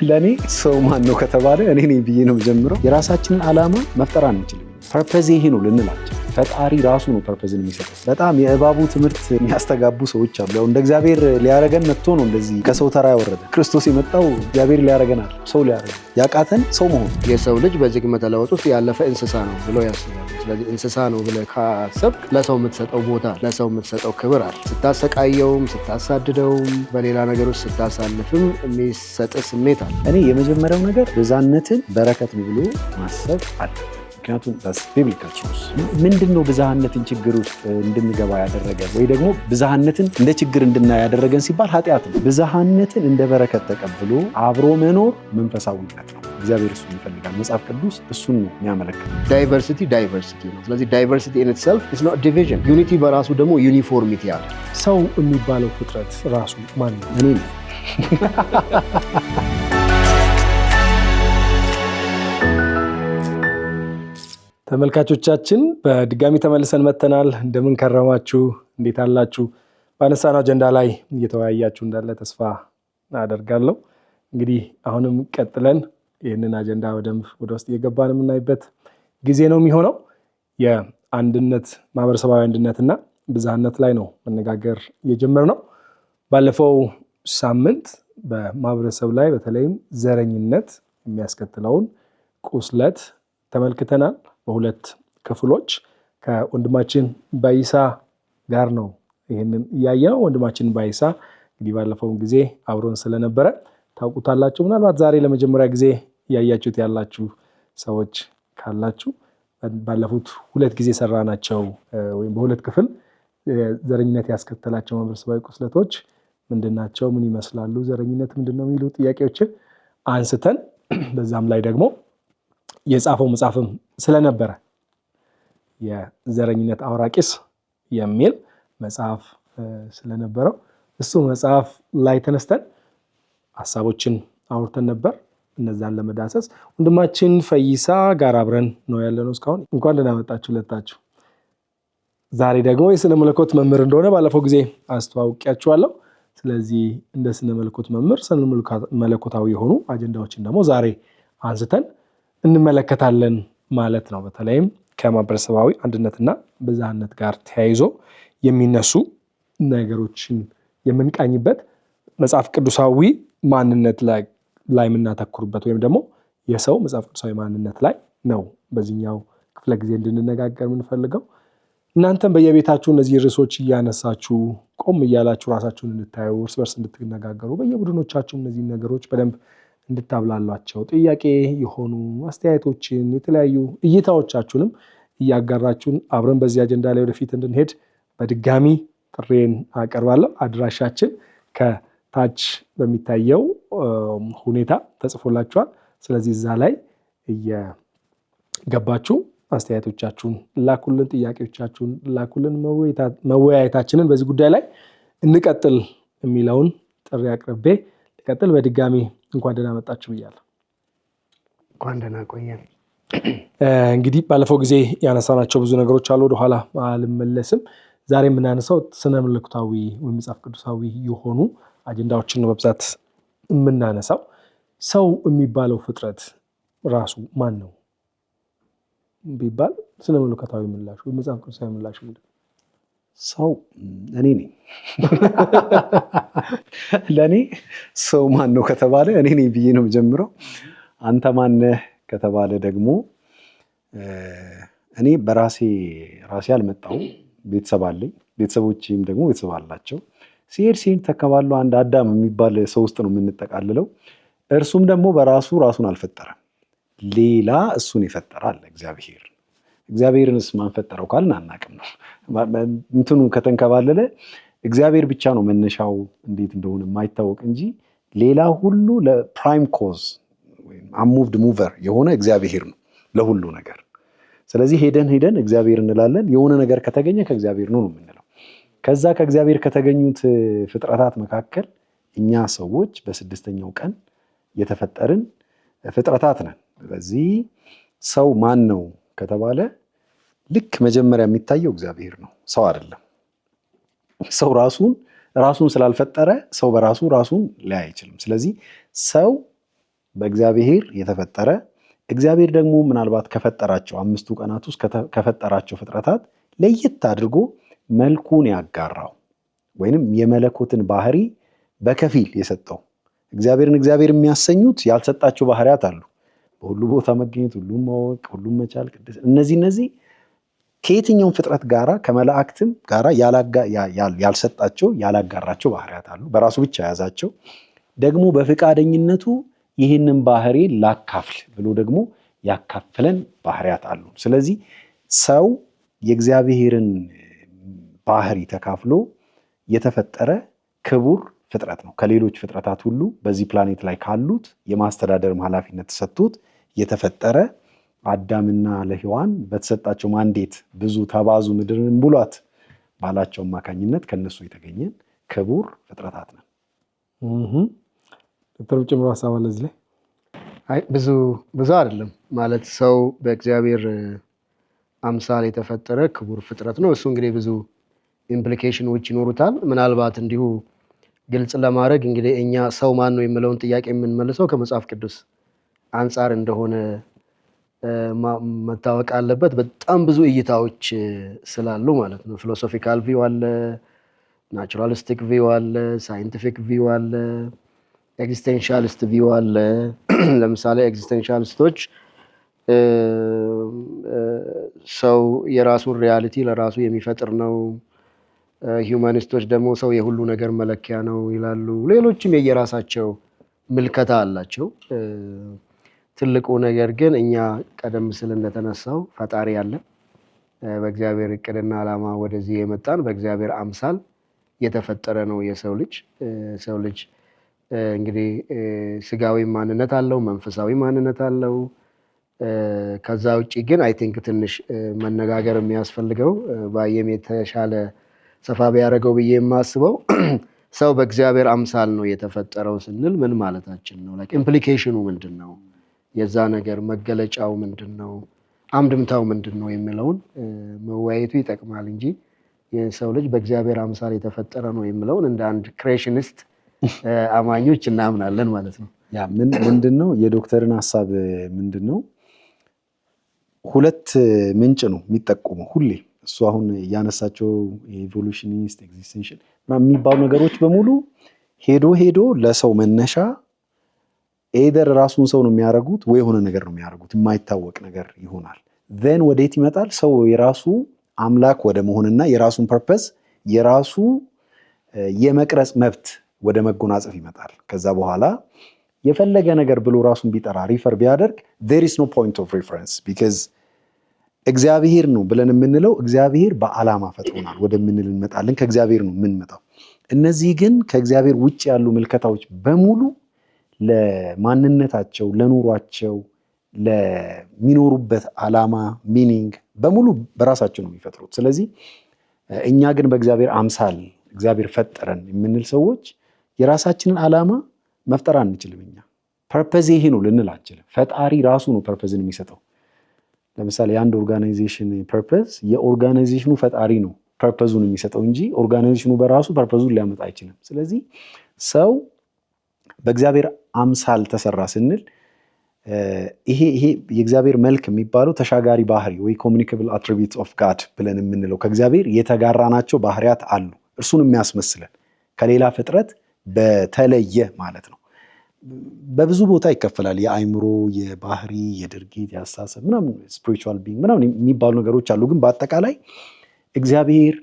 ለኔ ሰው ማን ነው ከተባለ እኔ ነኝ ብዬ ነው ጀምረው። የራሳችንን ዓላማ መፍጠር አንችልም። ፐርፐዝ ይሄ ነው ልንላቸው። ፈጣሪ ራሱ ነው ፐርፐዝን የሚሰጠው። በጣም የእባቡ ትምህርት የሚያስተጋቡ ሰዎች አሉ። ያው እንደ እግዚአብሔር ሊያረገን መጥቶ ነው እንደዚህ ከሰው ተራ ያወረደ። ክርስቶስ የመጣው እግዚአብሔር ሊያረገን አይደል፣ ሰው ሊያረገን። ያቃተን ሰው መሆን። የሰው ልጅ በዝግመተ ለውጥ ውስጥ ያለፈ እንስሳ ነው ብለው ያስባሉ። ስለዚህ እንስሳ ነው ብለህ ካሰብክ ለሰው የምትሰጠው ቦታ፣ ለሰው የምትሰጠው ክብር አለ። ስታሰቃየውም፣ ስታሳድደውም፣ በሌላ ነገሮች ስታሳልፍም የሚሰጥ ስሜት አለ። እኔ የመጀመሪያው ነገር ብዝሃነትን በረከት ነው ብሎ ማሰብ አለ። ምክንያቱም ቢብሊካል ትሩዝ ምንድን ነው ብዝሃነትን ችግር ውስጥ እንድንገባ ያደረገን ወይ ደግሞ ብዝሃነትን እንደ ችግር እንድናይ ያደረገን ሲባል ኃጢአት ነው። ብዝሃነትን እንደ በረከት ተቀብሎ አብሮ መኖር መንፈሳዊነት ነው። እግዚአብሔር እሱን ይፈልጋል። መጽሐፍ ቅዱስ እሱን ነው የሚያመለክተው። ዳይቨርሲቲ ነው። ስለዚህ ዳይቨርሲቲ ኢን ኢትሰልፍ ኢዝ ኖት ዲቪዥን። ዩኒቲ በራሱ ደግሞ ዩኒፎርሚቲ አለ። ሰው የሚባለው ፍጥረት ራሱ ማን ነው? እኔ ነኝ። ተመልካቾቻችን በድጋሚ ተመልሰን መጥተናል። እንደምን ከረማችሁ? እንዴት አላችሁ? ባነሳነው አጀንዳ ላይ እየተወያያችሁ እንዳለ ተስፋ አደርጋለሁ። እንግዲህ አሁንም ቀጥለን ይህንን አጀንዳ በደንብ ወደ ውስጥ እየገባን የምናይበት ጊዜ ነው የሚሆነው። የአንድነት ማህበረሰባዊ አንድነትና ብዝሃነት ላይ ነው መነጋገር የጀመርነው። ባለፈው ሳምንት በማህበረሰብ ላይ በተለይም ዘረኝነት የሚያስከትለውን ቁስለት ተመልክተናል። በሁለት ክፍሎች ከወንድማችን ባይሳ ጋር ነው ይህንን እያየነው። ወንድማችን ባይሳ እንግዲህ ባለፈው ጊዜ አብሮን ስለነበረ ታውቁታላችሁ። ምናልባት ዛሬ ለመጀመሪያ ጊዜ እያያችሁት ያላችሁ ሰዎች ካላችሁ ባለፉት ሁለት ጊዜ ሰራናቸው ወይም በሁለት ክፍል ዘረኝነት ያስከተላቸው ማህበረሰባዊ ቁስለቶች ምንድናቸው? ምን ይመስላሉ? ዘረኝነት ምንድነው? የሚሉ ጥያቄዎችን አንስተን በዛም ላይ ደግሞ የጻፈው መጽሐፍም ስለነበረ የዘረኝነት አውራቂስ የሚል መጽሐፍ ስለነበረው እሱ መጽሐፍ ላይ ተነስተን ሀሳቦችን አውርተን ነበር። እነዛን ለመዳሰስ ወንድማችን ፈይሳ ጋር አብረን ነው ያለነው እስካሁን። እንኳን ደህና መጣችሁ ሁለታችሁ። ዛሬ ደግሞ የስነ መለኮት መምህር እንደሆነ ባለፈው ጊዜ አስተዋውቂያችኋለሁ። ስለዚህ እንደ ስነ መለኮት መምህር ስነ መለኮታዊ የሆኑ አጀንዳዎችን ደግሞ ዛሬ አንስተን እንመለከታለን ማለት ነው። በተለይም ከማህበረሰባዊ አንድነትና ብዝሃነት ጋር ተያይዞ የሚነሱ ነገሮችን የምንቃኝበት መጽሐፍ ቅዱሳዊ ማንነት ላይ የምናተኩርበት ወይም ደግሞ የሰው መጽሐፍ ቅዱሳዊ ማንነት ላይ ነው በዚህኛው ክፍለ ጊዜ እንድንነጋገር የምንፈልገው። እናንተም በየቤታችሁ እነዚህ ርዕሶች እያነሳችሁ ቆም እያላችሁ ራሳችሁን እንድታዩ፣ እርስ በርስ እንድትነጋገሩ፣ በየቡድኖቻችሁ እነዚህ ነገሮች በደንብ እንድታብላሏቸው፣ ጥያቄ የሆኑ አስተያየቶችን፣ የተለያዩ እይታዎቻችሁንም እያጋራችሁን አብረን በዚህ አጀንዳ ላይ ወደፊት እንድንሄድ በድጋሚ ጥሬን አቀርባለሁ። አድራሻችን ከታች በሚታየው ሁኔታ ተጽፎላችኋል። ስለዚህ እዛ ላይ እየገባችሁ አስተያየቶቻችሁን ላኩልን፣ ጥያቄዎቻችሁን ላኩልን። መወያየታችንን በዚህ ጉዳይ ላይ እንቀጥል የሚለውን ጥሪ አቅርቤ ልቀጥል። በድጋሚ እንኳን ደህና መጣችሁ ብያለሁ። እንኳን ደህና ቆየን። እንግዲህ ባለፈው ጊዜ ያነሳናቸው ብዙ ነገሮች አሉ፣ ወደኋላ አልመለስም። ዛሬ የምናነሳው ስነ መለኮታዊ ወይም መጽሐፍ ቅዱሳዊ የሆኑ አጀንዳዎችን ነው በብዛት የምናነሳው። ሰው የሚባለው ፍጥረት ራሱ ማን ነው ቢባል ስነ መለኮታዊ ምላሽ ወይም መጽሐፍ ቅዱሳዊ ምላሽ ምንድን ነው? ሰው እኔ ነኝ። ለእኔ ሰው ማን ነው ከተባለ እኔ ነኝ ብዬ ነው ጀምረው። አንተ ማነህ ከተባለ ደግሞ እኔ በራሴ አልመጣሁም። ቤተሰብ አለኝ፣ ቤተሰቦችም ደግሞ ቤተሰብ አላቸው። ሲሄድ ተከባለው አንድ አዳም የሚባል ሰው ውስጥ ነው የምንጠቃልለው። እርሱም ደግሞ በራሱ ራሱን አልፈጠረም፣ ሌላ እሱን ይፈጠራል እግዚአብሔር። እግዚአብሔርንስ ማን ፈጠረው ካልን አናቅም ነው እንትኑ ከተንከባለለ እግዚአብሔር ብቻ ነው መነሻው እንዴት እንደሆነ የማይታወቅ እንጂ ሌላ ሁሉ ለፕራይም ኮዝ ወይም አንሙቭድ ሙቨር የሆነ እግዚአብሔር ነው ለሁሉ ነገር። ስለዚህ ሄደን እግዚአብሔር እንላለን። የሆነ ነገር ከተገኘ ከእግዚአብሔር ነው የምንለው። ከዛ ከእግዚአብሔር ከተገኙት ፍጥረታት መካከል እኛ ሰዎች በስድስተኛው ቀን የተፈጠርን ፍጥረታት ነን። ስለዚህ ሰው ማን ነው ከተባለ ልክ መጀመሪያ የሚታየው እግዚአብሔር ነው፣ ሰው አይደለም። ሰው ራሱን ስላልፈጠረ ሰው በራሱ ራሱን ሊያይ አይችልም። ስለዚህ ሰው በእግዚአብሔር የተፈጠረ እግዚአብሔር ደግሞ ምናልባት ከፈጠራቸው 5 ቀናት ውስጥ ከፈጠራቸው ፍጥረታት ለየት አድርጎ መልኩን ያጋራው ወይንም የመለኮትን ባህሪ በከፊል የሰጠው እግዚአብሔርን እግዚአብሔር የሚያሰኙት ያልሰጣቸው ባህሪያት አሉ። በሁሉ ቦታ መገኘት፣ ሁሉም ማወቅ፣ ሁሉም መቻል፣ ቅድስና እነዚህ ከየትኛውም ፍጥረት ጋራ ከመላእክትም ጋራ ያልሰጣቸው ያላጋራቸው ባህሪያት አሉ። በራሱ ብቻ የያዛቸው ደግሞ በፍቃደኝነቱ ይህንን ባህሪ ላካፍል ብሎ ደግሞ ያካፍለን ባህሪያት አሉ። ስለዚህ ሰው የእግዚአብሔርን ባህሪ ተካፍሎ የተፈጠረ ክቡር ፍጥረት ነው። ከሌሎች ፍጥረታት ሁሉ በዚህ ፕላኔት ላይ ካሉት የማስተዳደርም ኃላፊነት ተሰጥቶት የተፈጠረ አዳምና ለሔዋን በተሰጣቸው ማንዴት ብዙ ተባዙ ምድርን ሙሏት ባላቸው አማካኝነት ከነሱ የተገኘን ክቡር ፍጥረታት ነን። ዶክተር ጨምሮ ሀሳብ አለ እዚህ ላይ? አይ ብዙ አይደለም ማለት ሰው በእግዚአብሔር አምሳል የተፈጠረ ክቡር ፍጥረት ነው። እሱ እንግዲህ ብዙ ኢምፕሊኬሽኖች ይኖሩታል። ምናልባት እንዲሁ ግልጽ ለማድረግ እንግዲህ እኛ ሰው ማን ነው የሚለውን ጥያቄ የምንመልሰው ከመጽሐፍ ቅዱስ አንጻር እንደሆነ መታወቅ አለበት። በጣም ብዙ እይታዎች ስላሉ ማለት ነው። ፊሎሶፊካል ቪው አለ፣ ናቹራሊስቲክ ቪው አለ፣ ሳይንቲፊክ ቪው አለ፣ ኤግዚስቴንሻሊስት ቪው አለ። ለምሳሌ ኤግዚስቴንሻሊስቶች ሰው የራሱን ሪያሊቲ ለራሱ የሚፈጥር ነው። ሂውማኒስቶች ደግሞ ሰው የሁሉ ነገር መለኪያ ነው ይላሉ። ሌሎችም የየራሳቸው ምልከታ አላቸው። ትልቁ ነገር ግን እኛ ቀደም ሲል እንደተነሳው ፈጣሪ አለ። በእግዚአብሔር እቅድና ዓላማ ወደዚህ የመጣን በእግዚአብሔር አምሳል የተፈጠረ ነው የሰው ልጅ። ሰው ልጅ እንግዲህ ስጋዊ ማንነት አለው፣ መንፈሳዊ ማንነት አለው። ከዛ ውጪ ግን አይ ቲንክ ትንሽ መነጋገር የሚያስፈልገው ባየም የተሻለ ሰፋ ቢያደርገው ብዬ የማስበው ሰው በእግዚአብሔር አምሳል ነው የተፈጠረው ስንል ምን ማለታችን ነው? ላይክ ኢምፕሊኬሽኑ ምንድን ነው? የዛ ነገር መገለጫው ምንድን ነው? አምድምታው ምንድን ነው የሚለውን መወያየቱ ይጠቅማል እንጂ የሰው ልጅ በእግዚአብሔር አምሳል የተፈጠረ ነው የሚለውን እንደ አንድ ክሬሽኒስት አማኞች እናምናለን ማለት ነው። ያ ምንድን ነው የዶክተርን ሀሳብ ምንድን ነው? ሁለት ምንጭ ነው የሚጠቁመው ሁሌ እሱ አሁን ያነሳቸው የኢቮሉሽኒስት ኤግዚስቴንሽን የሚባሉ ነገሮች በሙሉ ሄዶ ለሰው መነሻ ኤደር ራሱን ሰው ነው የሚያደርጉት ወይ የሆነ ነገር ነው የሚያደርጉት፣ የማይታወቅ ነገር ይሆናል። ዘን ወዴት ይመጣል? ሰው የራሱ አምላክ ወደ መሆንና የራሱን ፐርፐስ የራሱ የመቅረጽ መብት ወደ መጎናጸፍ ይመጣል። ከዛ በኋላ የፈለገ ነገር ብሎ ራሱን ቢጠራ ሪፈር ቢያደርግ there is no point of reference because እግዚአብሔር ነው ብለን የምንለው እግዚአብሔር በዓላማ ፈጥሮናል ወደምንል እንመጣለን። ከእግዚአብሔር ነው የምንመጣው። እነዚህ ግን ከእግዚአብሔር ውጭ ያሉ ምልከታዎች በሙሉ ለማንነታቸው፣ ለኑሯቸው፣ ለሚኖሩበት ዓላማ ሚኒንግ በሙሉ በራሳቸው ነው የሚፈጥሩት። ስለዚህ እኛ ግን በእግዚአብሔር አምሳል እግዚአብሔር ፈጠረን የምንል ሰዎች የራሳችንን ዓላማ መፍጠር አንችልም። እኛ ፐርፐዝ ይሄ ነው ልንል አንችልም። ፈጣሪ ራሱ ነው ፐርፐዝን የሚሰጠው። ለምሳሌ የአንድ ኦርጋናይዜሽን ፐርፐዝ የኦርጋናይዜሽኑ ፈጣሪ ነው ፐርፐዙን የሚሰጠው እንጂ ኦርጋናይዜሽኑ በራሱ ፐርፐዙን ሊያመጣ አይችልም። ስለዚህ ሰው በእግዚአብሔር አምሳል ተሰራ ስንል ይሄ የእግዚአብሔር መልክ የሚባለው ተሻጋሪ ባህሪ ወይ ኮሚኒኬብል አትሪቢዩትስ ኦፍ ጋድ ብለን የምንለው ከእግዚአብሔር የተጋራናቸው ባህሪያት አሉ። እርሱን የሚያስመስለን ከሌላ ፍጥረት በተለየ ማለት ነው። በብዙ ቦታ ይከፈላል። የአይምሮ፣ የባህሪ፣ የድርጊት፣ የአስተሳሰብ ምናምን ስፒሪቹዋል ቢንግ ምናምን የሚባሉ ነገሮች አሉ። ግን በአጠቃላይ እግዚአብሔር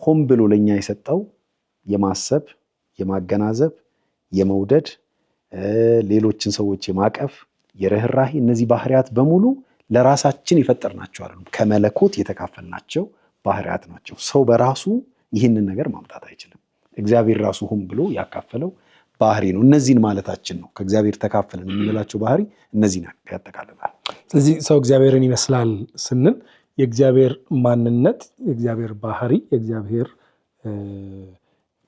ሆን ብሎ ለኛ የሰጠው የማሰብ፣ የማገናዘብ፣ የመውደድ፣ ሌሎችን ሰዎች የማቀፍ፣ የርህራሄ እነዚህ ባህሪያት በሙሉ ለራሳችን የፈጠርናቸው አይደሉም። ከመለኮት የተካፈልናቸው ባህሪያት ናቸው። ሰው በራሱ ይህንን ነገር ማምጣት አይችልም። እግዚአብሔር ራሱ ሆን ብሎ ያካፈለው ባህሪ ነው። እነዚህን ማለታችን ነው። ከእግዚአብሔር ተካፈልን የምንላቸው ባህሪ እነዚህን ያጠቃልላል። ስለዚህ ሰው እግዚአብሔርን ይመስላል ስንል የእግዚአብሔር ማንነት፣ የእግዚአብሔር ባህሪ፣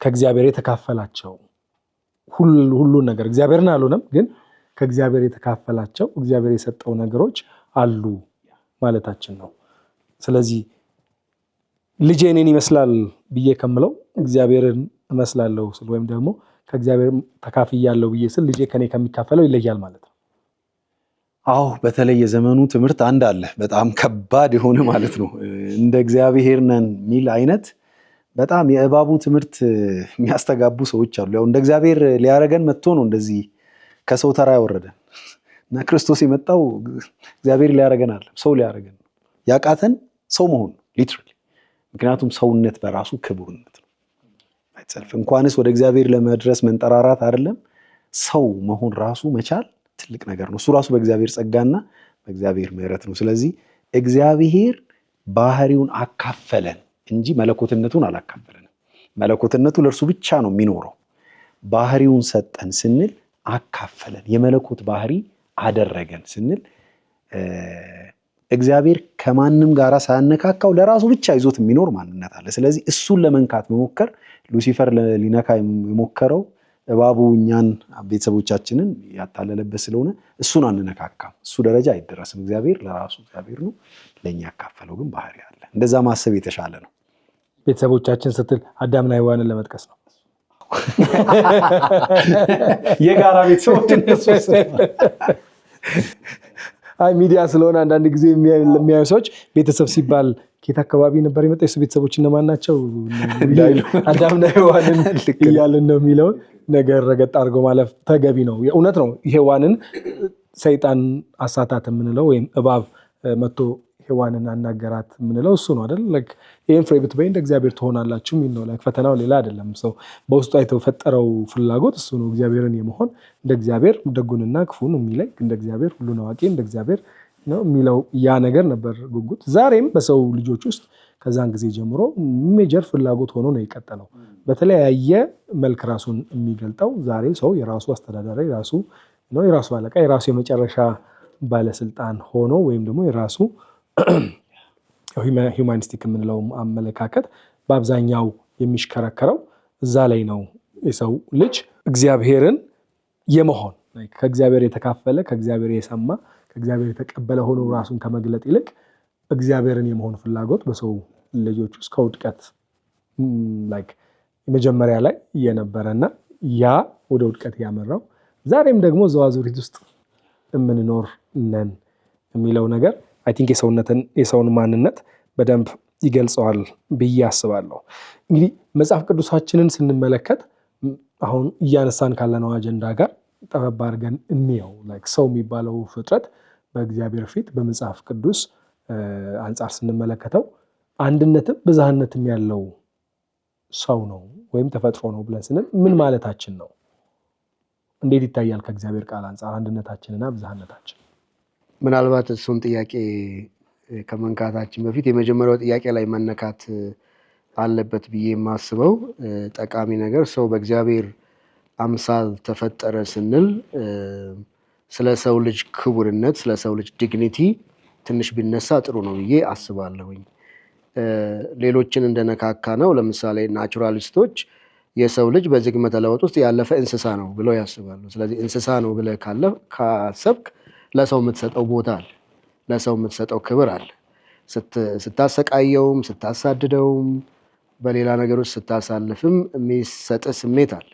ከእግዚአብሔር የተካፈላቸው ሁሉን ነገር እግዚአብሔርን አልሆነም፣ ግን ከእግዚአብሔር የተካፈላቸው እግዚአብሔር የሰጠው ነገሮች አሉ ማለታችን ነው። ስለዚህ ልጄ እኔን ይመስላል ብዬ ከምለው እግዚአብሔርን እመስላለሁ ስል ወይም ደግሞ ከእግዚአብሔር ተካፍያለሁ ብዬ ስል ልጄ ከኔ ከሚካፈለው ይለያል ማለት ነው። አዎ በተለይ የዘመኑ ትምህርት አንድ አለ በጣም ከባድ የሆነ ማለት ነው። እንደ እግዚአብሔር ነን የሚል አይነት በጣም የእባቡ ትምህርት የሚያስተጋቡ ሰዎች አሉ። ያው እንደ እግዚአብሔር ሊያረገን መጥቶ ነው እንደዚህ ከሰው ተራ ያወረደን እና ክርስቶስ የመጣው እግዚአብሔር ሊያረገን አይደለም፣ ሰው ሊያረገን ነው። ያቃተን ሰው መሆን ሊትራሊ። ምክንያቱም ሰውነት በራሱ ክቡርነት ነው። እንኳንስ ወደ እግዚአብሔር ለመድረስ መንጠራራት አይደለም፣ ሰው መሆን ራሱ መቻል ትልቅ ነገር ነው። እሱ ራሱ በእግዚአብሔር ጸጋና በእግዚአብሔር ምሕረት ነው። ስለዚህ እግዚአብሔር ባህሪውን አካፈለን እንጂ መለኮትነቱን አላካፈለንም። መለኮትነቱ ለእርሱ ብቻ ነው የሚኖረው። ባህሪውን ሰጠን ስንል አካፈለን፣ የመለኮት ባህሪ አደረገን ስንል እግዚአብሔር ከማንም ጋር ሳያነካካው ለራሱ ብቻ ይዞት የሚኖር ማንነት አለ። ስለዚህ እሱን ለመንካት መሞከር ሉሲፈር ሊነካ የሞከረው እባቡ እኛን ቤተሰቦቻችንን ያታለለበት ስለሆነ እሱን አንነካካም። እሱ ደረጃ አይደረስም። እግዚአብሔር ለራሱ እግዚአብሔር ነው፣ ለእኛ ያካፈለው ግን ባህሪ አለ። እንደዛ ማሰብ የተሻለ ነው። ቤተሰቦቻችን ስትል አዳምና ሔዋንን ለመጥቀስ ነው። የጋራ ቤተሰቦች አይ ሚዲያ ስለሆነ አንዳንድ ጊዜ ለሚያዩ ሰዎች ቤተሰብ ሲባል ከየት አካባቢ ነበር የመጣ የሱ ቤተሰቦች እነማን ናቸው አዳምና ሔዋንን እያልን ነው የሚለውን ነገር ረገጥ አድርጎ ማለፍ ተገቢ ነው። እውነት ነው። ሔዋንን ሰይጣን አሳታት የምንለው ወይም እባብ መጥቶ ሔዋንን አናገራት የምንለው እሱ ነው አይደል? ይህን ፍሬ ብትበይ እንደ እግዚአብሔር ትሆናላችሁ የሚል ነው። ፈተናው ሌላ አይደለም። ሰው በውስጡ የተፈጠረው ፍላጎት እሱ ነው፣ እግዚአብሔርን የመሆን እንደ እግዚአብሔር ደጉንና ክፉን የሚለይ እንደ እግዚአብሔር ሁሉን አዋቂ እንደ እግዚአብሔር ነው የሚለው ያ ነገር ነበር ጉጉት። ዛሬም በሰው ልጆች ውስጥ ከዛን ጊዜ ጀምሮ ሜጀር ፍላጎት ሆኖ ነው የቀጠለው። በተለያየ መልክ ራሱን የሚገልጠው ዛሬ ሰው የራሱ አስተዳዳሪ የራሱ ነው፣ የራሱ አለቃ፣ የራሱ የመጨረሻ ባለስልጣን ሆኖ ወይም ደግሞ የራሱ ሂውማኒስቲክ የምንለው አመለካከት በአብዛኛው የሚሽከረከረው እዛ ላይ ነው። የሰው ልጅ እግዚአብሔርን የመሆን ከእግዚአብሔር የተካፈለ ከእግዚአብሔር የሰማ ከእግዚአብሔር የተቀበለ ሆኖ ራሱን ከመግለጥ ይልቅ እግዚአብሔርን የመሆን ፍላጎት በሰው ልጆች ውስጥ ከውድቀት መጀመሪያ ላይ የነበረና ያ ወደ ውድቀት ያመራው ዛሬም ደግሞ ዘዋዙሪት ውስጥ የምንኖር ነን የሚለው ነገር አይ ቲንክ የሰውን ማንነት በደንብ ይገልጸዋል ብዬ አስባለሁ። እንግዲህ መጽሐፍ ቅዱሳችንን ስንመለከት አሁን እያነሳን ካለነው አጀንዳ ጋር ጠበብ አድርገን እንየው። ሰው የሚባለው ፍጥረት በእግዚአብሔር ፊት በመጽሐፍ ቅዱስ አንጻር ስንመለከተው አንድነትም ብዝሃነትም ያለው ሰው ነው ወይም ተፈጥሮ ነው ብለን ስንል ምን ማለታችን ነው? እንዴት ይታያል ከእግዚአብሔር ቃል አንጻር አንድነታችንና ብዝሃነታችን? ምናልባት እሱን ጥያቄ ከመንካታችን በፊት የመጀመሪያው ጥያቄ ላይ መነካት አለበት ብዬ የማስበው ጠቃሚ ነገር ሰው በእግዚአብሔር አምሳል ተፈጠረ ስንል ስለ ሰው ልጅ ክቡርነት፣ ስለ ሰው ልጅ ዲግኒቲ ትንሽ ቢነሳ ጥሩ ነው ብዬ አስባለሁኝ። ሌሎችን እንደነካካ ነው። ለምሳሌ ናቹራሊስቶች የሰው ልጅ በዝግመተ ለውጥ ውስጥ ያለፈ እንስሳ ነው ብለው ያስባሉ። ስለዚህ እንስሳ ነው ብለህ ካሰብክ ለሰው የምትሰጠው ቦታ አለ፣ ለሰው የምትሰጠው ክብር አለ። ስታሰቃየውም ስታሳድደውም በሌላ ነገሮች ስታሳልፍም የሚሰጥ ስሜት አለ።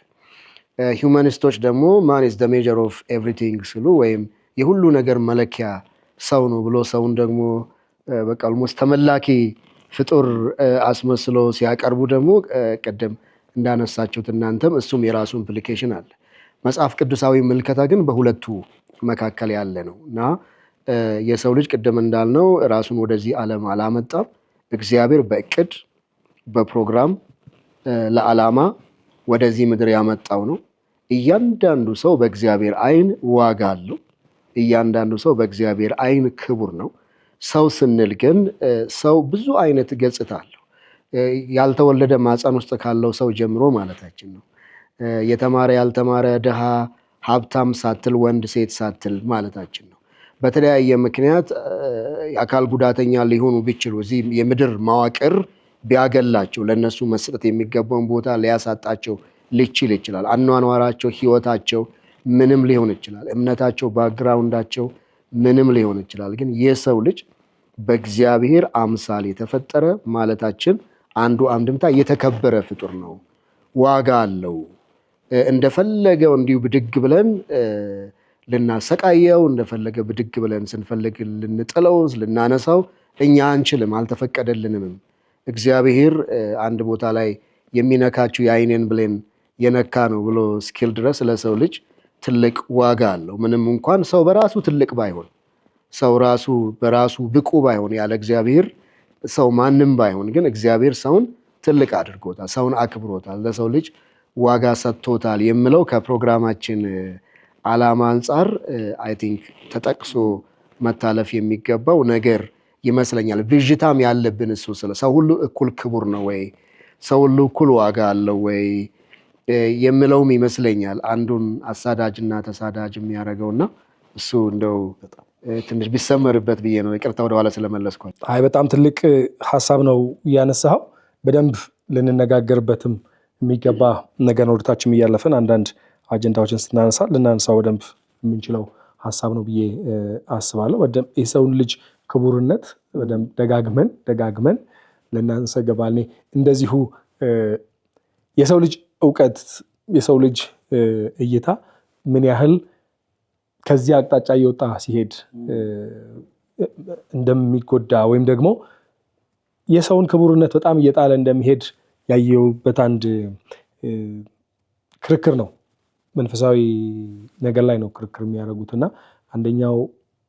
ሂውማኒስቶች ደግሞ ማን ኢዝ ዘ ሜጀር ኦፍ ኤቭሪቲንግ ሲሉ ወይም የሁሉ ነገር መለኪያ ሰው ነው ብሎ ሰውን ደግሞ በቃ ኦልሞስት ተመላኪ ፍጡር አስመስሎ ሲያቀርቡ ደግሞ ቅድም እንዳነሳችሁት እናንተም እሱም የራሱ ኢምፕሊኬሽን አለ። መጽሐፍ ቅዱሳዊ ምልከታ ግን በሁለቱ መካከል ያለ ነው እና የሰው ልጅ ቅድም እንዳልነው ራሱን ወደዚህ ዓለም አላመጣም። እግዚአብሔር በእቅድ በፕሮግራም ለዓላማ ወደዚህ ምድር ያመጣው ነው። እያንዳንዱ ሰው በእግዚአብሔር ዓይን ዋጋ አለው። እያንዳንዱ ሰው በእግዚአብሔር ዓይን ክቡር ነው። ሰው ስንል ግን ሰው ብዙ አይነት ገጽታ አለው። ያልተወለደ ማፀን ውስጥ ካለው ሰው ጀምሮ ማለታችን ነው። የተማረ ያልተማረ፣ ድሃ ሀብታም ሳትል፣ ወንድ ሴት ሳትል ማለታችን ነው። በተለያየ ምክንያት የአካል ጉዳተኛ ሊሆኑ ቢችሉ እዚህ የምድር መዋቅር ቢያገላቸው ለነሱ መስጠት የሚገባውን ቦታ ሊያሳጣቸው ሊችል ይችላል። አኗኗራቸው፣ ህይወታቸው ምንም ሊሆን ይችላል። እምነታቸው፣ ባክግራውንዳቸው ምንም ሊሆን ይችላል። ግን የሰው ልጅ በእግዚአብሔር አምሳል የተፈጠረ ማለታችን አንዱ አንድምታ የተከበረ ፍጡር ነው፣ ዋጋ አለው፣ እንደፈለገው እንዲሁ ብድግ ብለን ልናሰቃየው፣ እንደፈለገ ብድግ ብለን ስንፈልግ ልንጥለው፣ ልናነሳው እኛ አንችልም፣ አልተፈቀደልንም። እግዚአብሔር አንድ ቦታ ላይ የሚነካችሁ የአይኔን ብሌን የነካ ነው ብሎ እስኪል ድረስ ለሰው ልጅ ትልቅ ዋጋ አለው። ምንም እንኳን ሰው በራሱ ትልቅ ባይሆን፣ ሰው ራሱ በራሱ ብቁ ባይሆን፣ ያለ እግዚአብሔር ሰው ማንም ባይሆን፣ ግን እግዚአብሔር ሰውን ትልቅ አድርጎታል፣ ሰውን አክብሮታል፣ ለሰው ልጅ ዋጋ ሰጥቶታል የምለው ከፕሮግራማችን ዓላማ አንጻር አይ ቲንክ ተጠቅሶ መታለፍ የሚገባው ነገር ይመስለኛል። ብዥታም ያለብን እሱ ስለ ሰው ሁሉ እኩል ክቡር ነው ወይ፣ ሰው ሁሉ እኩል ዋጋ አለው ወይ የምለውም ይመስለኛል አንዱን አሳዳጅና ተሳዳጅ የሚያደርገውና እሱ እንደው ትንሽ ቢሰመርበት ብዬ ነው። ይቅርታ ወደኋላ ስለመለስኳል። አይ በጣም ትልቅ ሀሳብ ነው ያነሳኸው። በደንብ ልንነጋገርበትም የሚገባ ነገር ነው። ወደታችም እያለፈን አንዳንድ አጀንዳዎችን ስናነሳ ልናነሳው በደንብ የምንችለው ሀሳብ ነው ብዬ አስባለሁ። የሰውን ልጅ ክቡርነት በደንብ ደጋግመን ልናነሳ ይገባል። እንደዚሁ የሰው ልጅ እውቀት፣ የሰው ልጅ እይታ ምን ያህል ከዚህ አቅጣጫ እየወጣ ሲሄድ እንደሚጎዳ ወይም ደግሞ የሰውን ክቡርነት በጣም እየጣለ እንደሚሄድ ያየሁበት አንድ ክርክር ነው። መንፈሳዊ ነገር ላይ ነው ክርክር የሚያደርጉት እና አንደኛው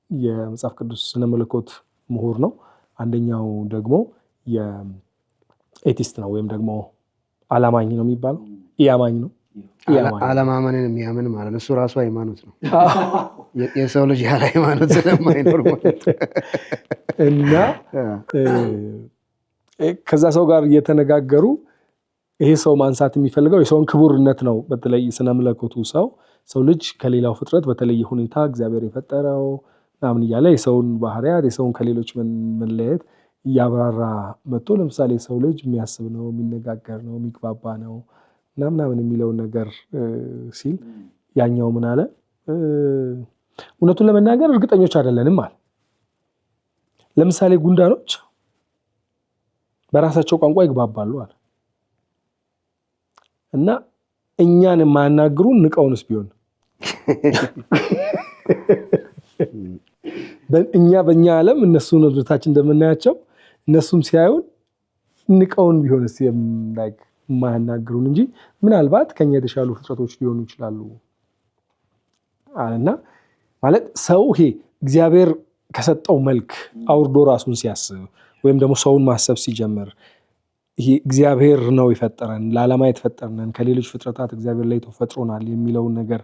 የመጽሐፍ ቅዱስ ስነ መለኮት ምሁር ነው፣ አንደኛው ደግሞ የኤቲስት ነው ወይም ደግሞ አላማኝ ነው የሚባለው። ኢአማኝ ነው። አለማመንን የሚያምን ማለት እሱ ራሱ ሃይማኖት ነው። የሰው ልጅ ያለ ሃይማኖት ስለማይኖር ማለት እና ከዛ ሰው ጋር እየተነጋገሩ ይሄ ሰው ማንሳት የሚፈልገው የሰውን ክቡርነት ነው። በተለይ ስነ መለኮቱ ሰው ልጅ ከሌላው ፍጥረት በተለየ ሁኔታ እግዚአብሔር የፈጠረው ምናምን እያለ የሰውን ባህሪያት፣ የሰውን ከሌሎች መለየት እያብራራ መጥቶ ለምሳሌ ሰው ልጅ የሚያስብ ነው፣ የሚነጋገር ነው፣ የሚግባባ ነው ምናምን የሚለውን ነገር ሲል ያኛው ምን አለ? እውነቱን ለመናገር እርግጠኞች አይደለንም አለ። ለምሳሌ ጉንዳኖች በራሳቸው ቋንቋ ይግባባሉ አለ እና እኛን የማያናግሩን ንቀውንስ ቢሆን በእኛ ዓለም እነሱን ወደታችን እንደምናያቸው እነሱም ሲያዩን ንቀውን ቢሆንስ የማያናግሩን እንጂ ምናልባት ከኛ የተሻሉ ፍጥረቶች ሊሆኑ ይችላሉ አለና ማለት ሰው ይሄ እግዚአብሔር ከሰጠው መልክ አውርዶ ራሱን ሲያስብ ወይም ደግሞ ሰውን ማሰብ ሲጀምር ይሄ እግዚአብሔር ነው የፈጠረን፣ ለዓላማ የተፈጠርነን፣ ከሌሎች ፍጥረታት እግዚአብሔር ላይ ተፈጥሮናል የሚለውን ነገር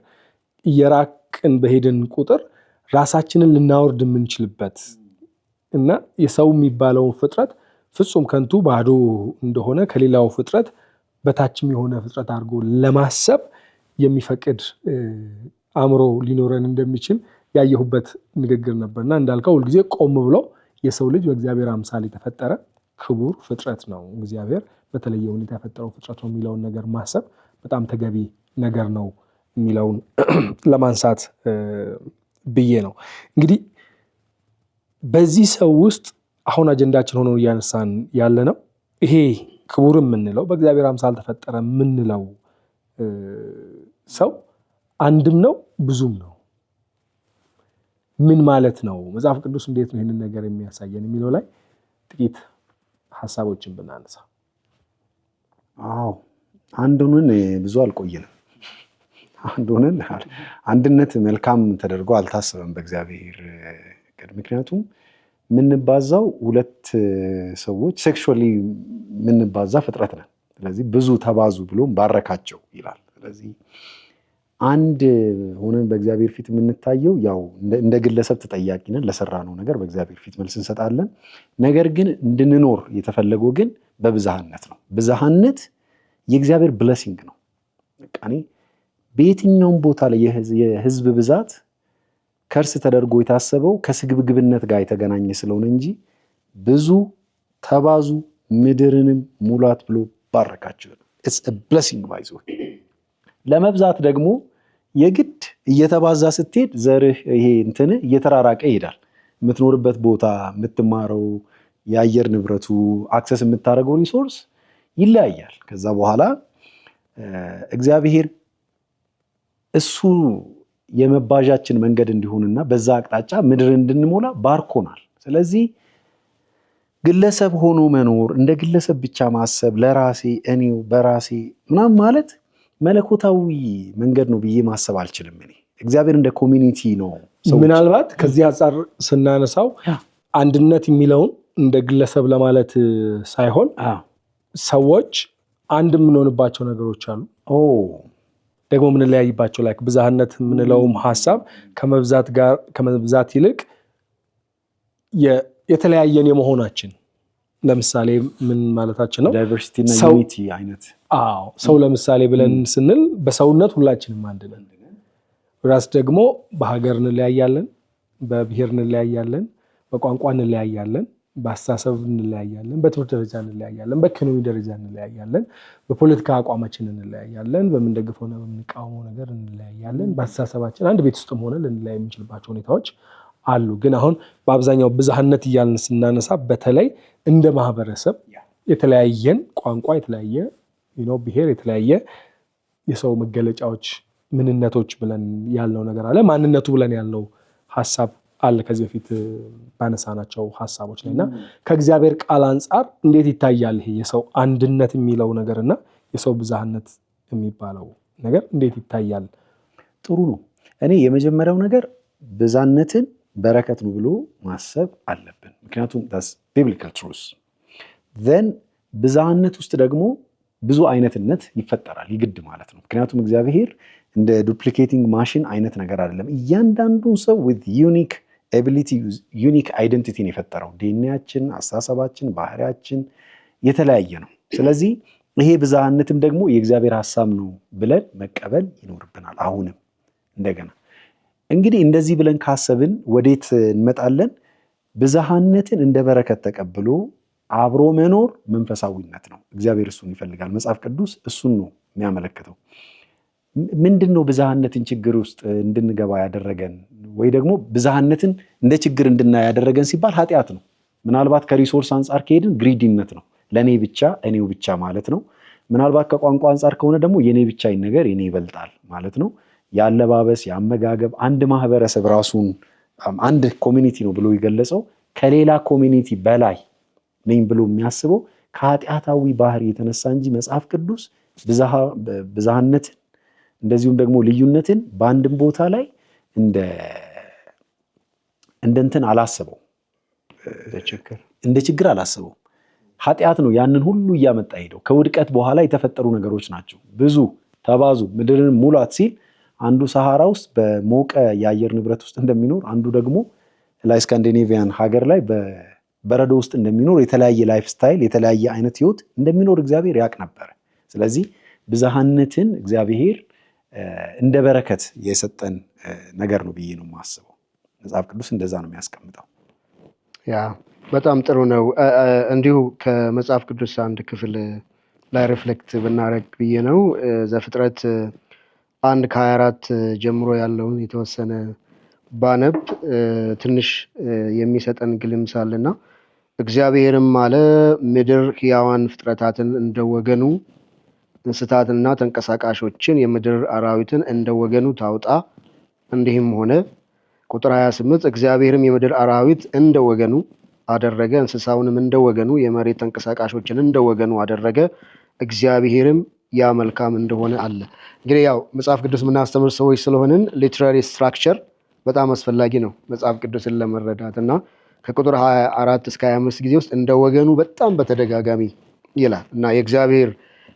እየራቅን በሄድን ቁጥር ራሳችንን ልናወርድ የምንችልበት እና የሰው የሚባለውን ፍጥረት ፍጹም ከንቱ ባዶ እንደሆነ ከሌላው ፍጥረት በታችም የሆነ ፍጥረት አድርጎ ለማሰብ የሚፈቅድ አእምሮ ሊኖረን እንደሚችል ያየሁበት ንግግር ነበርና እንዳልከው ሁልጊዜ ቆም ብሎ የሰው ልጅ በእግዚአብሔር አምሳል የተፈጠረ ክቡር ፍጥረት ነው፣ እግዚአብሔር በተለየ ሁኔታ የፈጠረው ፍጥረት ነው የሚለውን ነገር ማሰብ በጣም ተገቢ ነገር ነው የሚለውን ለማንሳት ብዬ ነው። እንግዲህ በዚህ ሰው ውስጥ አሁን አጀንዳችን ሆኖ እያነሳን ያለ ነው ይሄ ክቡር የምንለው በእግዚአብሔር አምሳል ተፈጠረ የምንለው ሰው አንድም ነው ብዙም ነው። ምን ማለት ነው? መጽሐፍ ቅዱስ እንዴት ነው ይህንን ነገር የሚያሳየን የሚለው ላይ ጥቂት ሀሳቦችን ብናነሳ። አዎ አንዱንን ብዙ አልቆየንም። አንዱንን አንድነት መልካም ተደርጎ አልታሰበም በእግዚአብሔር እቅድ። ምክንያቱም የምንባዛው ሁለት ሰዎች ሴክሹዋሊ የምንባዛ ፍጥረት ነን። ስለዚህ ብዙ ተባዙ ብሎም ባረካቸው ይላል። ስለዚህ አንድ ሆነን በእግዚአብሔር ፊት የምንታየው ያው እንደ ግለሰብ ተጠያቂ ነን ለሰራነው ነገር በእግዚአብሔር ፊት መልስ እንሰጣለን። ነገር ግን እንድንኖር የተፈለገው ግን በብዝሃነት ነው። ብዝሃነት የእግዚአብሔር ብለሲንግ ነው። በየትኛውም ቦታ ላይ የህዝብ ብዛት ከርስ ተደርጎ የታሰበው ከስግብግብነት ጋር የተገናኘ ስለሆነ እንጂ ብዙ ተባዙ ምድርንም ሙላት ብሎ ባረካቸው። it's a blessing by the way። ለመብዛት ደግሞ የግድ እየተባዛ ስትሄድ ዘርህ ይሄ እንትን እየተራራቀ ይሄዳል። የምትኖርበት ቦታ፣ የምትማረው የአየር ንብረቱ፣ አክሰስ የምታደርገው ሪሶርስ ይለያያል። ከዛ በኋላ እግዚአብሔር እሱ የመባዣችን መንገድ እንዲሆንና በዛ አቅጣጫ ምድር እንድንሞላ ባርኮናል። ስለዚህ ግለሰብ ሆኖ መኖር፣ እንደ ግለሰብ ብቻ ማሰብ፣ ለራሴ እኔው በራሴ ምናምን ማለት መለኮታዊ መንገድ ነው ብዬ ማሰብ አልችልም። እኔ እግዚአብሔር እንደ ኮሚኒቲ ነው። ምናልባት ከዚህ አንጻር ስናነሳው አንድነት የሚለውን እንደ ግለሰብ ለማለት ሳይሆን ሰዎች አንድ የምንሆንባቸው ነገሮች አሉ፣ ደግሞ የምንለያይባቸው ላይ ብዝሃነት የምንለውም ሀሳብ ከመብዛት ይልቅ የተለያየን የመሆናችን። ለምሳሌ ምን ማለታችን ነው? ዳይቨርሲቲ እና ዩኒቲ አይነት። ሰው ለምሳሌ ብለን ስንል በሰውነት ሁላችንም አንድ ነን። ራስ ደግሞ በሀገር እንለያያለን፣ በብሔር እንለያያለን፣ በቋንቋ እንለያያለን፣ በአስተሳሰብ እንለያያለን፣ በትምህርት ደረጃ እንለያያለን፣ በኢኮኖሚ ደረጃ እንለያያለን፣ በፖለቲካ አቋማችን እንለያያለን፣ በምንደግፈውና በምንቃወመው ነገር እንለያያለን። በአስተሳሰባችን አንድ ቤት ውስጥም ሆነ ልንለያይ የምንችልባቸው ሁኔታዎች አሉ። ግን አሁን በአብዛኛው ብዝሃነት እያልን ስናነሳ በተለይ እንደ ማህበረሰብ የተለያየን ቋንቋ፣ የተለያየ ብሔር፣ የተለያየ የሰው መገለጫዎች፣ ምንነቶች ብለን ያልነው ነገር አለ። ማንነቱ ብለን ያልነው ሀሳብ አለ ከዚህ በፊት ባነሳናቸው ሀሳቦች ላይ እና ከእግዚአብሔር ቃል አንጻር እንዴት ይታያል ይሄ የሰው አንድነት የሚለው ነገር እና የሰው ብዝሃነት የሚባለው ነገር እንዴት ይታያል? ጥሩ ነው። እኔ የመጀመሪያው ነገር ብዝሃነትን በረከት ነው ብሎ ማሰብ አለብን። ምክንያቱም ቢብሊካል ትሩዝ ዘን ብዝሃነት ውስጥ ደግሞ ብዙ አይነትነት ይፈጠራል ይግድ ማለት ነው። ምክንያቱም እግዚአብሔር እንደ ዱፕሊኬቲንግ ማሽን አይነት ነገር አይደለም። እያንዳንዱን ሰው ዊዝ ዩኒክ ኤቢሊቲ ዩኒክ አይደንቲቲን የፈጠረው ዲኤንኤያችን፣ አስተሳሰባችን፣ ባህሪያችን የተለያየ ነው። ስለዚህ ይሄ ብዝሃነትም ደግሞ የእግዚአብሔር ሀሳብ ነው ብለን መቀበል ይኖርብናል። አሁንም እንደገና እንግዲህ እንደዚህ ብለን ካሰብን ወዴት እንመጣለን? ብዝሃነትን እንደ በረከት ተቀብሎ አብሮ መኖር መንፈሳዊነት ነው። እግዚአብሔር እሱን ይፈልጋል። መጽሐፍ ቅዱስ እሱን ነው የሚያመለክተው። ምንድን ነው ብዝሃነትን ችግር ውስጥ እንድንገባ ያደረገን ወይ ደግሞ ብዝሃነትን እንደ ችግር እንድናይ ያደረገን ሲባል ኃጢአት ነው። ምናልባት ከሪሶርስ አንጻር ከሄድን ግሪዲነት ነው፣ ለእኔ ብቻ እኔው ብቻ ማለት ነው። ምናልባት ከቋንቋ አንጻር ከሆነ ደግሞ የኔ ብቻ ነገር የኔ ይበልጣል ማለት ነው። የአለባበስ፣ የአመጋገብ፣ አንድ ማህበረሰብ ራሱን አንድ ኮሚኒቲ ነው ብሎ የገለጸው ከሌላ ኮሚኒቲ በላይ ነኝ ብሎ የሚያስበው ከኃጢአታዊ ባህሪ የተነሳ እንጂ መጽሐፍ ቅዱስ ብዝሃነትን እንደዚሁም ደግሞ ልዩነትን በአንድም ቦታ ላይ እንደ እንትን አላሰበው፣ እንደ ችግር አላሰበው። ኃጢአት ነው ያንን ሁሉ እያመጣ ሄደው ከውድቀት በኋላ የተፈጠሩ ነገሮች ናቸው። ብዙ ተባዙ ምድርን ሙላት ሲል አንዱ ሰሃራ ውስጥ በሞቀ የአየር ንብረት ውስጥ እንደሚኖር፣ አንዱ ደግሞ ላይ ስካንዲኔቪያን ሀገር ላይ በበረዶ ውስጥ እንደሚኖር፣ የተለያየ ላይፍ ስታይል የተለያየ አይነት ህይወት እንደሚኖር እግዚአብሔር ያውቅ ነበር። ስለዚህ ብዝሃነትን እግዚአብሔር እንደ በረከት የሰጠን ነገር ነው ብዬ ነው የማስበው። መጽሐፍ ቅዱስ እንደዛ ነው የሚያስቀምጠው። ያ በጣም ጥሩ ነው። እንዲሁ ከመጽሐፍ ቅዱስ አንድ ክፍል ላይ ሪፍሌክት ብናደርግ ብዬ ነው። ዘፍጥረት 1:24 ጀምሮ ያለውን የተወሰነ ባነብ ትንሽ የሚሰጠን ግልምስ አለና እግዚአብሔርም አለ ምድር ሕያዋን ፍጥረታትን እንደወገኑ እንስሳትና ተንቀሳቃሾችን የምድር አራዊትን እንደወገኑ ታውጣ። እንዲህም ሆነ። ቁጥር 28 እግዚአብሔርም የምድር አራዊት እንደወገኑ አደረገ፣ እንስሳውንም እንደወገኑ፣ የመሬት ተንቀሳቃሾችን እንደወገኑ አደረገ። እግዚአብሔርም ያ መልካም እንደሆነ አለ። እንግዲህ ያው መጽሐፍ ቅዱስ የምናስተምር ሰዎች ስለሆንን ሊትራሪ ስትራክቸር በጣም አስፈላጊ ነው መጽሐፍ ቅዱስን ለመረዳት እና ከቁጥር 24 እስከ 25 ጊዜ ውስጥ እንደወገኑ በጣም በተደጋጋሚ ይላል እና የእግዚአብሔር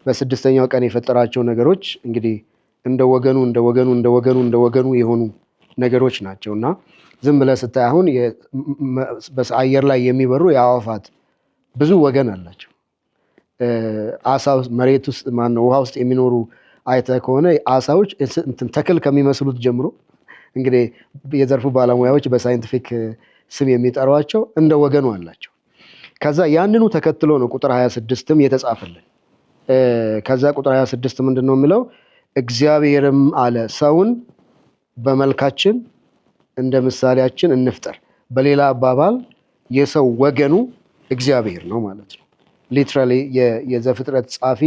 በስድስተኛው ቀን የፈጠራቸው ነገሮች እንግዲህ እንደወገኑ የሆኑ ነገሮች ናቸው እና ዝም ብለህ ስታይ አሁን በአየር ላይ የሚበሩ የአዕዋፋት ብዙ ወገን አላቸው። አሳ መሬት ውስጥ ውሃ ውስጥ የሚኖሩ አይተህ ከሆነ አሳዎች ተክል ከሚመስሉት ጀምሮ እንግዲህ የዘርፉ ባለሙያዎች በሳይንቲፊክ ስም የሚጠሯቸው እንደ ወገኑ አላቸው። ከዛ ያንኑ ተከትሎ ነው ቁጥር 26ም የተጻፈልን። ከዛ ቁጥር 26 ምንድን ነው የሚለው? እግዚአብሔርም አለ ሰውን በመልካችን እንደ ምሳሌያችን እንፍጠር። በሌላ አባባል የሰው ወገኑ እግዚአብሔር ነው ማለት ነው። ሊትራሊ የዘፍጥረት ጻፊ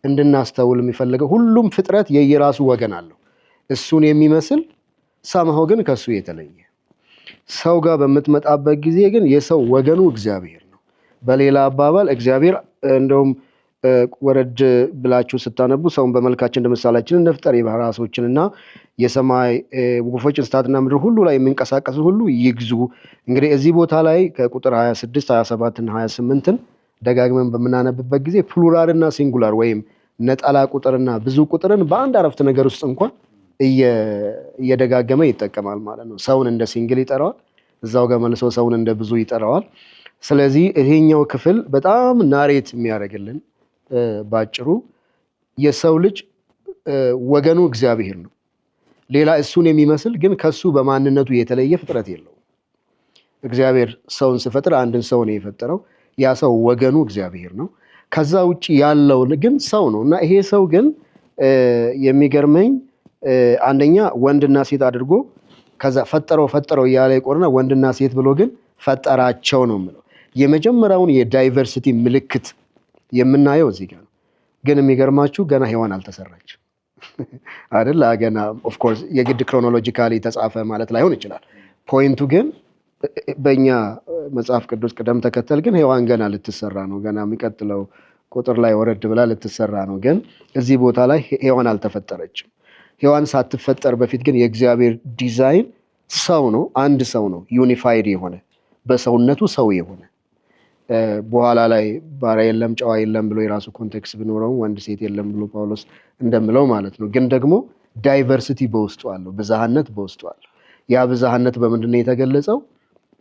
እንድናስተውል የሚፈልገው ሁሉም ፍጥረት የየራሱ ወገን አለው። እሱን የሚመስል ሰማው ግን ከሱ የተለየ ሰው ጋር በምትመጣበት ጊዜ ግን የሰው ወገኑ እግዚአብሔር ነው። በሌላ አባባል እግዚአብሔር እንደውም ወረድ ብላችሁ ስታነቡ ሰውን በመልካችን እንደ ምሳሌያችን እንፍጠር የባህር ዓሦችንና የሰማይ ወፎች እንስሳትና ምድር ሁሉ ላይ የሚንቀሳቀሱ ሁሉ ይግዙ። እንግዲህ እዚህ ቦታ ላይ ከቁጥር 26 27 እና 28ን ደጋግመን በምናነብበት ጊዜ ፕሉራልና ሲንጉላር ወይም ነጠላ ቁጥርና ብዙ ቁጥርን በአንድ አረፍተ ነገር ውስጥ እንኳን እየደጋገመ ይጠቀማል ማለት ነው። ሰውን እንደ ሲንግል ይጠራዋል፣ እዛው ጋር መልሶ ሰውን እንደ ብዙ ይጠራዋል። ስለዚህ ይሄኛው ክፍል በጣም ናሬት የሚያደርግልን ባጭሩ የሰው ልጅ ወገኑ እግዚአብሔር ነው። ሌላ እሱን የሚመስል ግን ከሱ በማንነቱ የተለየ ፍጥረት የለውም። እግዚአብሔር ሰውን ሲፈጥር አንድን ሰው ነው የፈጠረው። ያ ሰው ወገኑ እግዚአብሔር ነው። ከዛ ውጪ ያለው ግን ሰው ነው እና ይሄ ሰው ግን የሚገርመኝ አንደኛ ወንድና ሴት አድርጎ ከዛ ፈጠረው እያለ ይቆርና ወንድና ሴት ብሎ ግን ፈጠራቸው ነው የሚለው። የመጀመሪያውን የዳይቨርሲቲ ምልክት የምናየው እዚህ ጋር ነው። ግን የሚገርማችሁ ገና ሔዋን አልተሰራችም አይደል? ገና ኦፍ ኮርስ የግድ ክሮኖሎጂካሊ ተጻፈ ማለት ላይሆን ይችላል። ፖይንቱ ግን በእኛ መጽሐፍ ቅዱስ ቅደም ተከተል ግን ሔዋን ገና ልትሰራ ነው። ገና የሚቀጥለው ቁጥር ላይ ወረድ ብላ ልትሰራ ነው። ግን እዚህ ቦታ ላይ ሔዋን አልተፈጠረችም። ሔዋን ሳትፈጠር በፊት ግን የእግዚአብሔር ዲዛይን ሰው ነው። አንድ ሰው ነው፣ ዩኒፋይድ የሆነ በሰውነቱ ሰው የሆነ በኋላ ላይ ባሪያ የለም ጨዋ የለም ብሎ የራሱ ኮንቴክስት ቢኖረውም ወንድ ሴት የለም ብሎ ጳውሎስ እንደምለው ማለት ነው። ግን ደግሞ ዳይቨርሲቲ በውስጡ አለው፣ ብዝሃነት በውስጡ አለው። ያ ብዝሃነት በምንድን ነው የተገለጸው?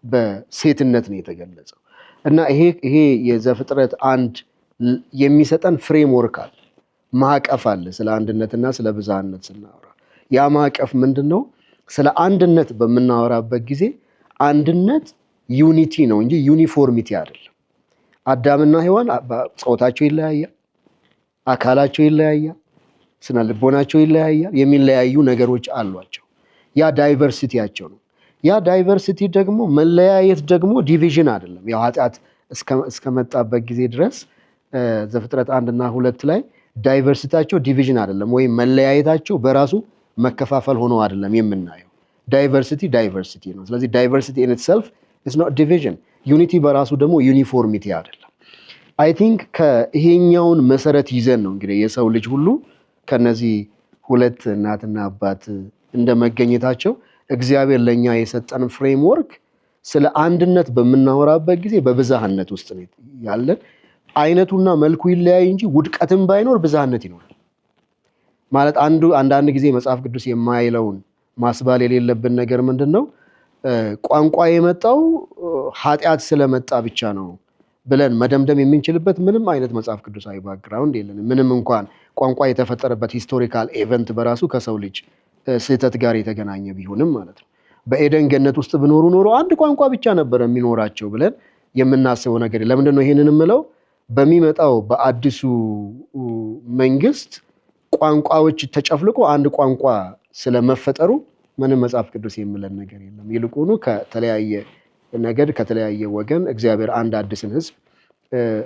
በሴትነት ነው የተገለጸው። እና ይሄ የዘፍጥረት አንድ የሚሰጠን ፍሬምወርክ አለ፣ ማዕቀፍ አለ። ስለ አንድነትና ስለ ብዝሃነት ስናወራ ያ ማዕቀፍ ምንድን ነው? ስለ አንድነት በምናወራበት ጊዜ አንድነት ዩኒቲ ነው እንጂ ዩኒፎርሚቲ አይደለም። አዳምና ሔዋን ጾታቸው ይለያያል፣ አካላቸው ይለያያል፣ ስነ ልቦናቸው ይለያያል። የሚለያዩ ነገሮች አሏቸው። ያ ዳይቨርሲቲያቸው ነው። ያ ዳይቨርሲቲ ደግሞ መለያየት ደግሞ ዲቪዥን አይደለም። ያው ኃጢአት እስከመጣበት ጊዜ ድረስ ዘፍጥረት 1 እና 2 ላይ ዳይቨርሲቲያቸው ዲቪዥን አይደለም፣ ወይም መለያየታቸው በራሱ መከፋፈል ሆኖ አይደለም የምናየው። ዳይቨርሲቲ ነው። ስለዚህ ዳይቨርሲቲ ኢን ኢትሰልፍ ኢዝ ኖት ዲቪዥን። ዩኒቲ በራሱ ደግሞ ዩኒፎርሚቲ አይደለም። አይ ቲንክ ከይሄኛውን መሰረት ይዘን ነው እንግዲህ የሰው ልጅ ሁሉ ከነዚህ ሁለት እናትና አባት እንደመገኘታቸው እግዚአብሔር ለኛ የሰጠን ፍሬምወርክ ስለ አንድነት በምናወራበት ጊዜ በብዝሃነት ውስጥ ነው ያለን። አይነቱና መልኩ ይለያይ እንጂ ውድቀትም ባይኖር ብዝሃነት ይኖራል ማለት። አንዳንድ ጊዜ መጽሐፍ ቅዱስ የማይለውን ማስባል የሌለብን ነገር ምንድነው? ቋንቋ የመጣው ኃጢአት ስለመጣ ብቻ ነው ብለን መደምደም የምንችልበት ምንም አይነት መጽሐፍ ቅዱሳዊ ባክግራውንድ የለንም። ምንም እንኳን ቋንቋ የተፈጠረበት ሂስቶሪካል ኢቨንት በራሱ ከሰው ልጅ ስህተት ጋር የተገናኘ ቢሆንም ማለት ነው። በኤደን ገነት ውስጥ ብኖሩ ኖሮ አንድ ቋንቋ ብቻ ነበር የሚኖራቸው ብለን የምናስበው ነገር። ለምንድን ነው ይሄንን የምለው? በሚመጣው በአዲሱ መንግስት ቋንቋዎች ተጨፍልቆ አንድ ቋንቋ ስለመፈጠሩ ምንም መጽሐፍ ቅዱስ የሚለን ነገር የለም። ይልቁኑ ከተለያየ ነገድ ከተለያየ ወገን እግዚአብሔር አንድ አዲስን ህዝብ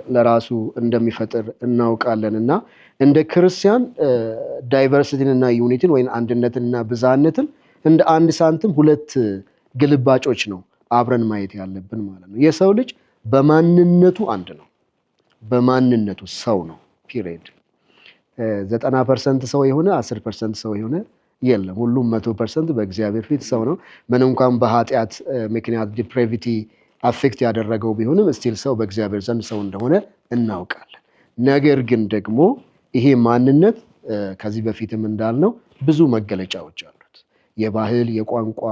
ለራሱ እንደሚፈጥር እናውቃለን። እና እንደ ክርስቲያን ዳይቨርሲቲን እና ዩኒቲን ወይም አንድነትንና ብዝሃነትን እንደ አንድ ሳንቲም ሁለት ግልባጮች ነው አብረን ማየት ያለብን ማለት ነው። የሰው ልጅ በማንነቱ አንድ ነው። በማንነቱ ሰው ነው ፒሪየድ። 90% ሰው የሆነ 10% ሰው የሆነ የለም። ሁሉም 100% በእግዚአብሔር ፊት ሰው ነው። ምን እንኳን በኃጢአት ምክንያት ዲፕሬቪቲ አፌክት ያደረገው ቢሆንም ስቲል ሰው በእግዚአብሔር ዘንድ ሰው እንደሆነ እናውቃለን። ነገር ግን ደግሞ ይሄ ማንነት ከዚህ በፊትም እንዳልነው ብዙ መገለጫዎች አሉት። የባህል፣ የቋንቋ፣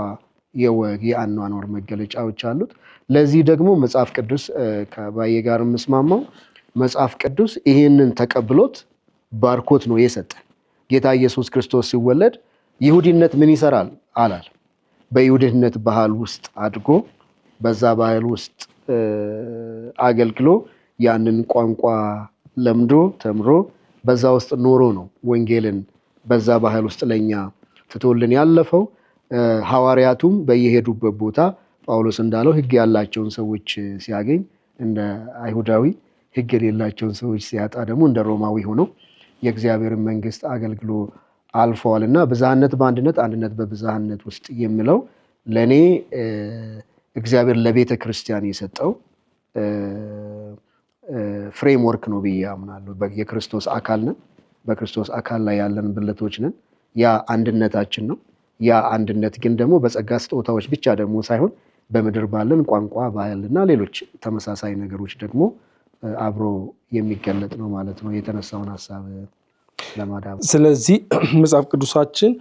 የወግ፣ የአኗኗር መገለጫዎች አሉት። ለዚህ ደግሞ መጽሐፍ ቅዱስ ከባየ ጋር የምስማማው መጽሐፍ ቅዱስ ይሄንን ተቀብሎት ባርኮት ነው የሰጠን። ጌታ ኢየሱስ ክርስቶስ ሲወለድ ይሁዲነት ምን ይሰራል አላል። በይሁዲነት ባህል ውስጥ አድጎ በዛ ባህል ውስጥ አገልግሎ ያንን ቋንቋ ለምዶ ተምሮ በዛ ውስጥ ኖሮ ነው ወንጌልን በዛ ባህል ውስጥ ለኛ ትቶልን ያለፈው። ሐዋርያቱም በየሄዱበት ቦታ ጳውሎስ እንዳለው ሕግ ያላቸውን ሰዎች ሲያገኝ እንደ አይሁዳዊ፣ ሕግ የሌላቸውን ሰዎች ሲያጣ ደግሞ እንደ ሮማዊ ሆኖ የእግዚአብሔርን መንግስት አገልግሎ አልፈዋልና ብዝሃነት በአንድነት አንድነት በብዝሃነት ውስጥ የሚለው ለኔ እግዚአብሔር ለቤተ ክርስቲያን የሰጠው ፍሬምወርክ ነው ብዬ አምናለሁ። የክርስቶስ አካል ነን። በክርስቶስ አካል ላይ ያለን ብልቶች ነን። ያ አንድነታችን ነው። ያ አንድነት ግን ደግሞ በጸጋ ስጦታዎች ብቻ ደግሞ ሳይሆን በምድር ባለን ቋንቋ፣ ባህልና ሌሎች ተመሳሳይ ነገሮች ደግሞ አብሮ የሚገለጥ ነው ማለት ነው የተነሳውን ሐሳብ ለማዳበር። ስለዚህ መጽሐፍ ቅዱሳችን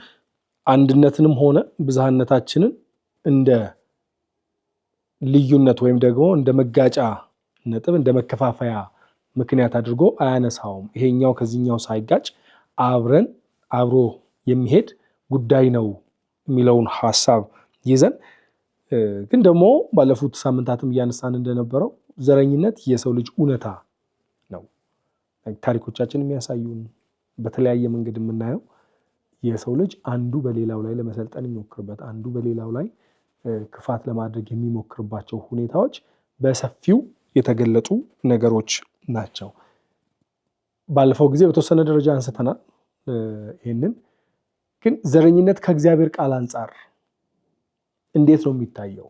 አንድነትንም ሆነ ብዝሃነታችንን እንደ ልዩነት ወይም ደግሞ እንደ መጋጫ ነጥብ እንደ መከፋፈያ ምክንያት አድርጎ አያነሳውም። ይሄኛው ከዚህኛው ሳይጋጭ አብሮ የሚሄድ ጉዳይ ነው የሚለውን ሐሳብ ይዘን ግን ደግሞ ባለፉት ሳምንታትም እያነሳን እንደነበረው ዘረኝነት የሰው ልጅ እውነታ ነው። ታሪኮቻችን የሚያሳዩን በተለያየ መንገድ የምናየው የሰው ልጅ አንዱ በሌላው ላይ ለመሰልጠን የሚሞክርበት፣ አንዱ በሌላው ላይ ክፋት ለማድረግ የሚሞክርባቸው ሁኔታዎች በሰፊው የተገለጡ ነገሮች ናቸው። ባለፈው ጊዜ በተወሰነ ደረጃ አንስተናል። ይህንን ግን ዘረኝነት ከእግዚአብሔር ቃል አንጻር እንዴት ነው የሚታየው?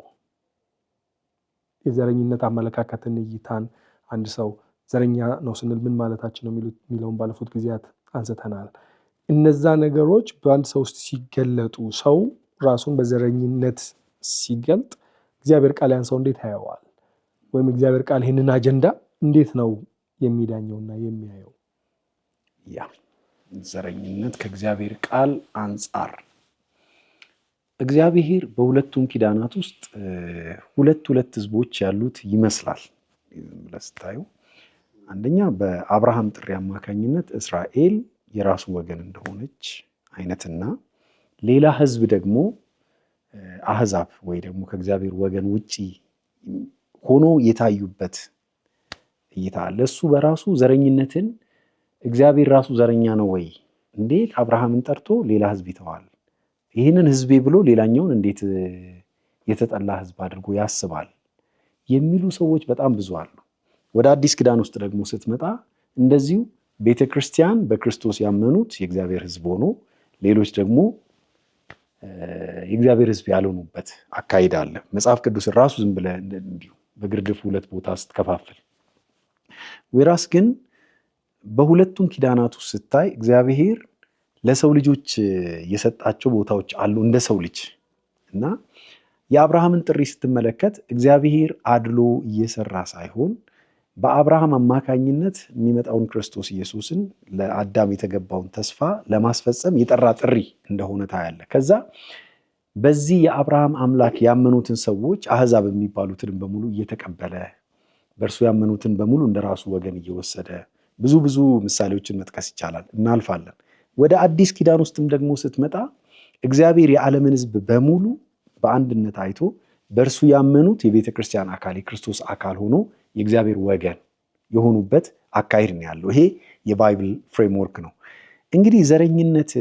የዘረኝነት አመለካከትን፣ እይታን አንድ ሰው ዘረኛ ነው ስንል ምን ማለታችን ነው የሚለውን ባለፉት ጊዜያት አንስተናል። እነዛ ነገሮች በአንድ ሰው ውስጥ ሲገለጡ፣ ሰው ራሱን በዘረኝነት ሲገልጥ እግዚአብሔር ቃል ያን ሰው እንዴት ያየዋል? ወይም እግዚአብሔር ቃል ይህንን አጀንዳ እንዴት ነው የሚዳኘውና የሚያየው? ያ ዘረኝነት ከእግዚአብሔር ቃል አንጻር እግዚአብሔር በሁለቱም ኪዳናት ውስጥ ሁለት ህዝቦች ያሉት ይመስላል ለስታዩ። አንደኛ በአብርሃም ጥሪ አማካኝነት እስራኤል የራሱ ወገን እንደሆነች አይነትና ሌላ ህዝብ ደግሞ አህዛብ ወይ ደግሞ ከእግዚአብሔር ወገን ውጪ ሆኖ የታዩበት እይታ አለ። እሱ በራሱ ዘረኝነትን እግዚአብሔር ራሱ ዘረኛ ነው ወይ? እንዴት አብርሃምን ጠርቶ ሌላ ህዝብ ይተዋል? ይህንን ህዝቤ ብሎ ሌላኛውን እንዴት የተጠላ ህዝብ አድርጎ ያስባል? የሚሉ ሰዎች በጣም ብዙ አሉ። ወደ አዲስ ኪዳን ውስጥ ደግሞ ስትመጣ እንደዚሁ ቤተክርስቲያን በክርስቶስ ያመኑት የእግዚአብሔር ህዝብ ሆኖ ሌሎች ደግሞ የእግዚአብሔር ህዝብ ያልሆኑበት አካሄድ አለ። መጽሐፍ ቅዱስ ራሱ ዝም ብለህ እንዲሁ በግርድፉ ሁለት ቦታ ስትከፋፍል፣ ወይራስ ግን በሁለቱም ኪዳናቱ ስታይ እግዚአብሔር ለሰው ልጆች የሰጣቸው ቦታዎች አሉ እንደ ሰው ልጅ እና የአብርሃምን ጥሪ ስትመለከት እግዚአብሔር አድሎ እየሰራ ሳይሆን በአብርሃም አማካኝነት የሚመጣውን ክርስቶስ ኢየሱስን ለአዳም የተገባውን ተስፋ ለማስፈጸም የጠራ ጥሪ እንደሆነ ታያለ። ከዛ በዚህ የአብርሃም አምላክ ያመኑትን ሰዎች አህዛብ የሚባሉትን በሙሉ እየተቀበለ በእርሱ ያመኑትን በሙሉ እንደራሱ ወገን እየወሰደ ብዙ ምሳሌዎችን መጥቀስ ይቻላል፣ እናልፋለን። ወደ አዲስ ኪዳን ውስጥም ደግሞ ስትመጣ እግዚአብሔር የዓለምን ህዝብ በሙሉ በአንድነት አይቶ በእርሱ ያመኑት የቤተ ክርስቲያን አካል የክርስቶስ አካል ሆኖ የእግዚአብሔር ወገን የሆኑበት አካሄድ ነው ያለው። ይሄ የባይብል ፍሬምወርክ ነው። እንግዲህ ዘረኝነት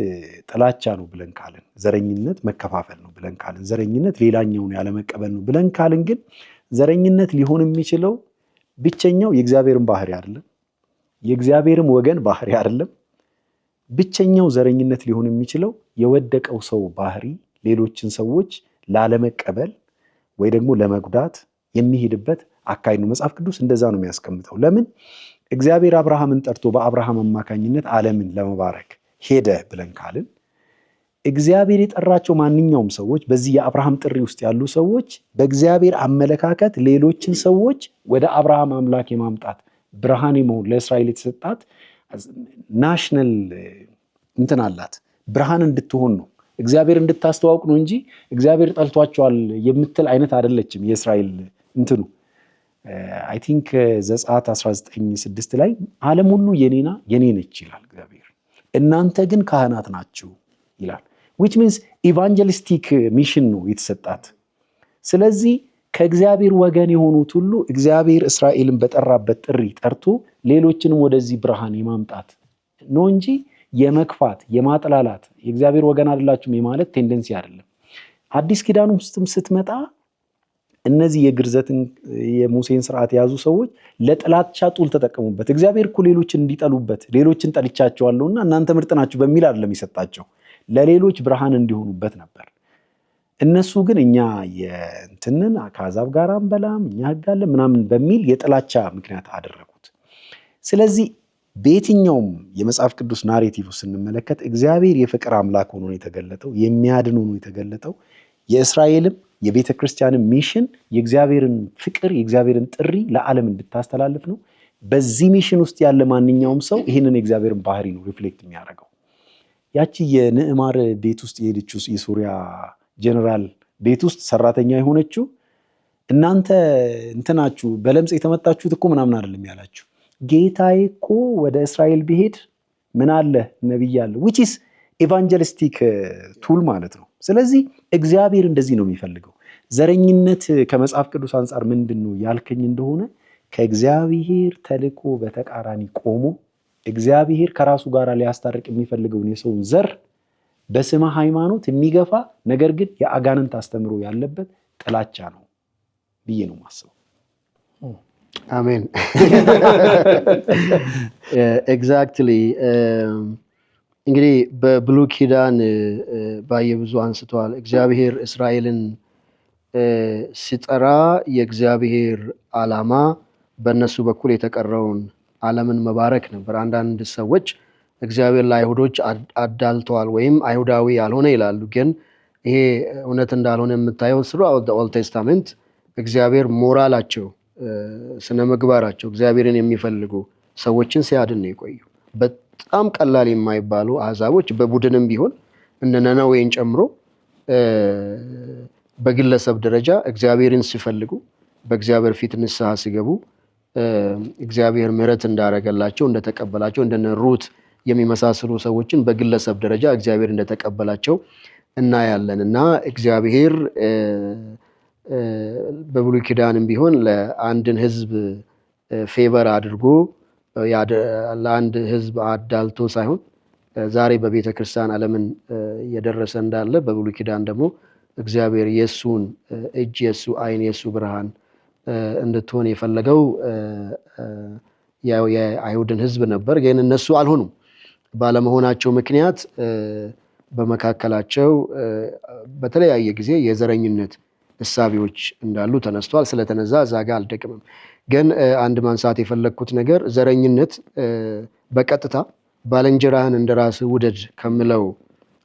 ጥላቻ ነው ብለን ካልን፣ ዘረኝነት መከፋፈል ነው ብለን ካልን፣ ዘረኝነት ሌላኛውን ያለመቀበል ነው ብለን ካልን ግን ዘረኝነት ሊሆን የሚችለው ብቸኛው የእግዚአብሔርን ባህሪ አይደለም፣ የእግዚአብሔርም ወገን ባህሪ አይደለም። ብቸኛው ዘረኝነት ሊሆን የሚችለው የወደቀው ሰው ባህሪ ሌሎችን ሰዎች ላለመቀበል ወይ ደግሞ ለመጉዳት የሚሄድበት አካሄድ ነው። መጽሐፍ ቅዱስ እንደዛ ነው የሚያስቀምጠው። ለምን እግዚአብሔር አብርሃምን ጠርቶ በአብርሃም አማካኝነት ዓለምን ለመባረክ ሄደ ብለን ካልን እግዚአብሔር የጠራቸው ማንኛውም ሰዎች በዚህ የአብርሃም ጥሪ ውስጥ ያሉ ሰዎች በእግዚአብሔር አመለካከት ሌሎችን ሰዎች ወደ አብርሃም አምላክ የማምጣት ብርሃን የመሆን ለእስራኤል የተሰጣት ናሽናል እንትን አላት። ብርሃን እንድትሆን ነው፣ እግዚአብሔር እንድታስተዋውቅ ነው እንጂ እግዚአብሔር ጠልቷቸዋል የምትል አይነት አይደለችም። የእስራኤል እንትኑ አይ ቲንክ ዘጸአት 19:6 ላይ ዓለም ሁሉ የኔ ነች ይላል እግዚአብሔር፣ እናንተ ግን ካህናት ናችሁ ይላል። which means ኢቫንጀሊስቲክ ሚሽን ነው የተሰጣት። ስለዚህ ከእግዚአብሔር ወገን የሆኑት ሁሉ እግዚአብሔር እስራኤልን በጠራበት ጥሪ ጠርቶ ሌሎችንም ወደዚህ ብርሃን የማምጣት ነው እንጂ የመክፋት የማጥላላት የእግዚአብሔር ወገን አይደላችሁም የማለት ቴንደንሲ አይደለም። አዲስ ኪዳን ውስጥም ስትመጣ እነዚህ የግርዘትን የሙሴን ስርዓት የያዙ ሰዎች ለጥላቻ ጡል ተጠቀሙበት። እግዚአብሔር እኮ ሌሎችን እንዲጠሉበት ሌሎችን ጠልቻቸዋለሁና እናንተ ምርጥ ናችሁ በሚል አይደለም የሰጣቸው፣ ለሌሎች ብርሃን እንዲሆኑበት ነበር። እነሱ ግን እኛ የእንትንን ከአሕዛብ ጋር አንበላም እኛ ሕግ አለ ምናምን በሚል የጥላቻ ምክንያት አደረጉት። ስለዚህ በየትኛውም የመጽሐፍ ቅዱስ ናሬቲቭ ስንመለከት እግዚአብሔር የፍቅር አምላክ ሆኖ ነው የተገለጠው፣ የሚያድን ሆኖ የተገለጠው። የእስራኤልም የቤተ ክርስቲያንም ሚሽን የእግዚአብሔርን ፍቅር የእግዚአብሔርን ጥሪ ለዓለም እንድታስተላልፍ ነው። በዚህ ሚሽን ውስጥ ያለ ማንኛውም ሰው ይህንን የእግዚአብሔርን ባህሪ ነው ሪፍሌክት የሚያደርገው። ያቺ የንዕማር ቤት ውስጥ የሄደችው የሶሪያ ጀነራል ቤት ውስጥ ሰራተኛ የሆነችው እናንተ እንትናችሁ በለምጽ የተመታችሁት እኮ ምናምን አይደለም ያላችሁ፣ ጌታዬ እኮ ወደ እስራኤል ቢሄድ ምን አለ ነቢይ አለ which is ኤቫንጀሊስቲክ ቱል ማለት ነው። ስለዚህ እግዚአብሔር እንደዚህ ነው የሚፈልገው። ዘረኝነት ከመጽሐፍ ቅዱስ አንጻር ምንድን ነው ያልከኝ እንደሆነ ከእግዚአብሔር ተልእኮ በተቃራኒ ቆሞ እግዚአብሔር ከራሱ ጋር ሊያስታርቅ የሚፈልገውን የሰውን ዘር በስመ ሃይማኖት የሚገፋ ነገር ግን የአጋንንት አስተምሮ ያለበት ጥላቻ ነው ብዬ ነው ማስበው። አሜን። ኤግዛክትሊ። እንግዲህ በብሉይ ኪዳን ባየብዙ አንስተዋል። እግዚአብሔር እስራኤልን ሲጠራ የእግዚአብሔር ዓላማ በእነሱ በኩል የተቀረውን ዓለምን መባረክ ነበር። አንዳንድ ሰዎች እግዚአብሔር ለአይሁዶች አዳልተዋል ወይም አይሁዳዊ ያልሆነ ይላሉ። ግን ይሄ እውነት እንዳልሆነ የምታየው ስሩ ኦልድ ቴስታመንት እግዚአብሔር ሞራላቸው፣ ስነ ምግባራቸው እግዚአብሔርን የሚፈልጉ ሰዎችን ሲያድን ነው የቆዩ። በጣም ቀላል የማይባሉ አሕዛቦች በቡድንም ቢሆን እነ ነነዌን ጨምሮ በግለሰብ ደረጃ እግዚአብሔርን ሲፈልጉ በእግዚአብሔር ፊት ንስሐ ሲገቡ እግዚአብሔር ምሕረት እንዳረገላቸው እንደተቀበላቸው እንደነ ሩት የሚመሳሰሉ ሰዎችን በግለሰብ ደረጃ እግዚአብሔር እንደተቀበላቸው እናያለን። እና እግዚአብሔር በብሉይ ኪዳንም ቢሆን ለአንድን ሕዝብ ፌቨር አድርጎ ለአንድ ሕዝብ አዳልቶ ሳይሆን ዛሬ በቤተ ክርስቲያን ዓለምን እየደረሰ እንዳለ በብሉይ ኪዳን ደግሞ እግዚአብሔር የሱን እጅ የሱ ዓይን የሱ ብርሃን እንድትሆን የፈለገው የአይሁድን ሕዝብ ነበር። ግን እነሱ አልሆኑም። ባለመሆናቸው ምክንያት በመካከላቸው በተለያየ ጊዜ የዘረኝነት እሳቤዎች እንዳሉ ተነስቷል። ስለተነዛ እዛ ጋር አልደቅምም። ግን አንድ ማንሳት የፈለግኩት ነገር ዘረኝነት በቀጥታ ባልንጀራህን እንደራስህ ውደድ ከምለው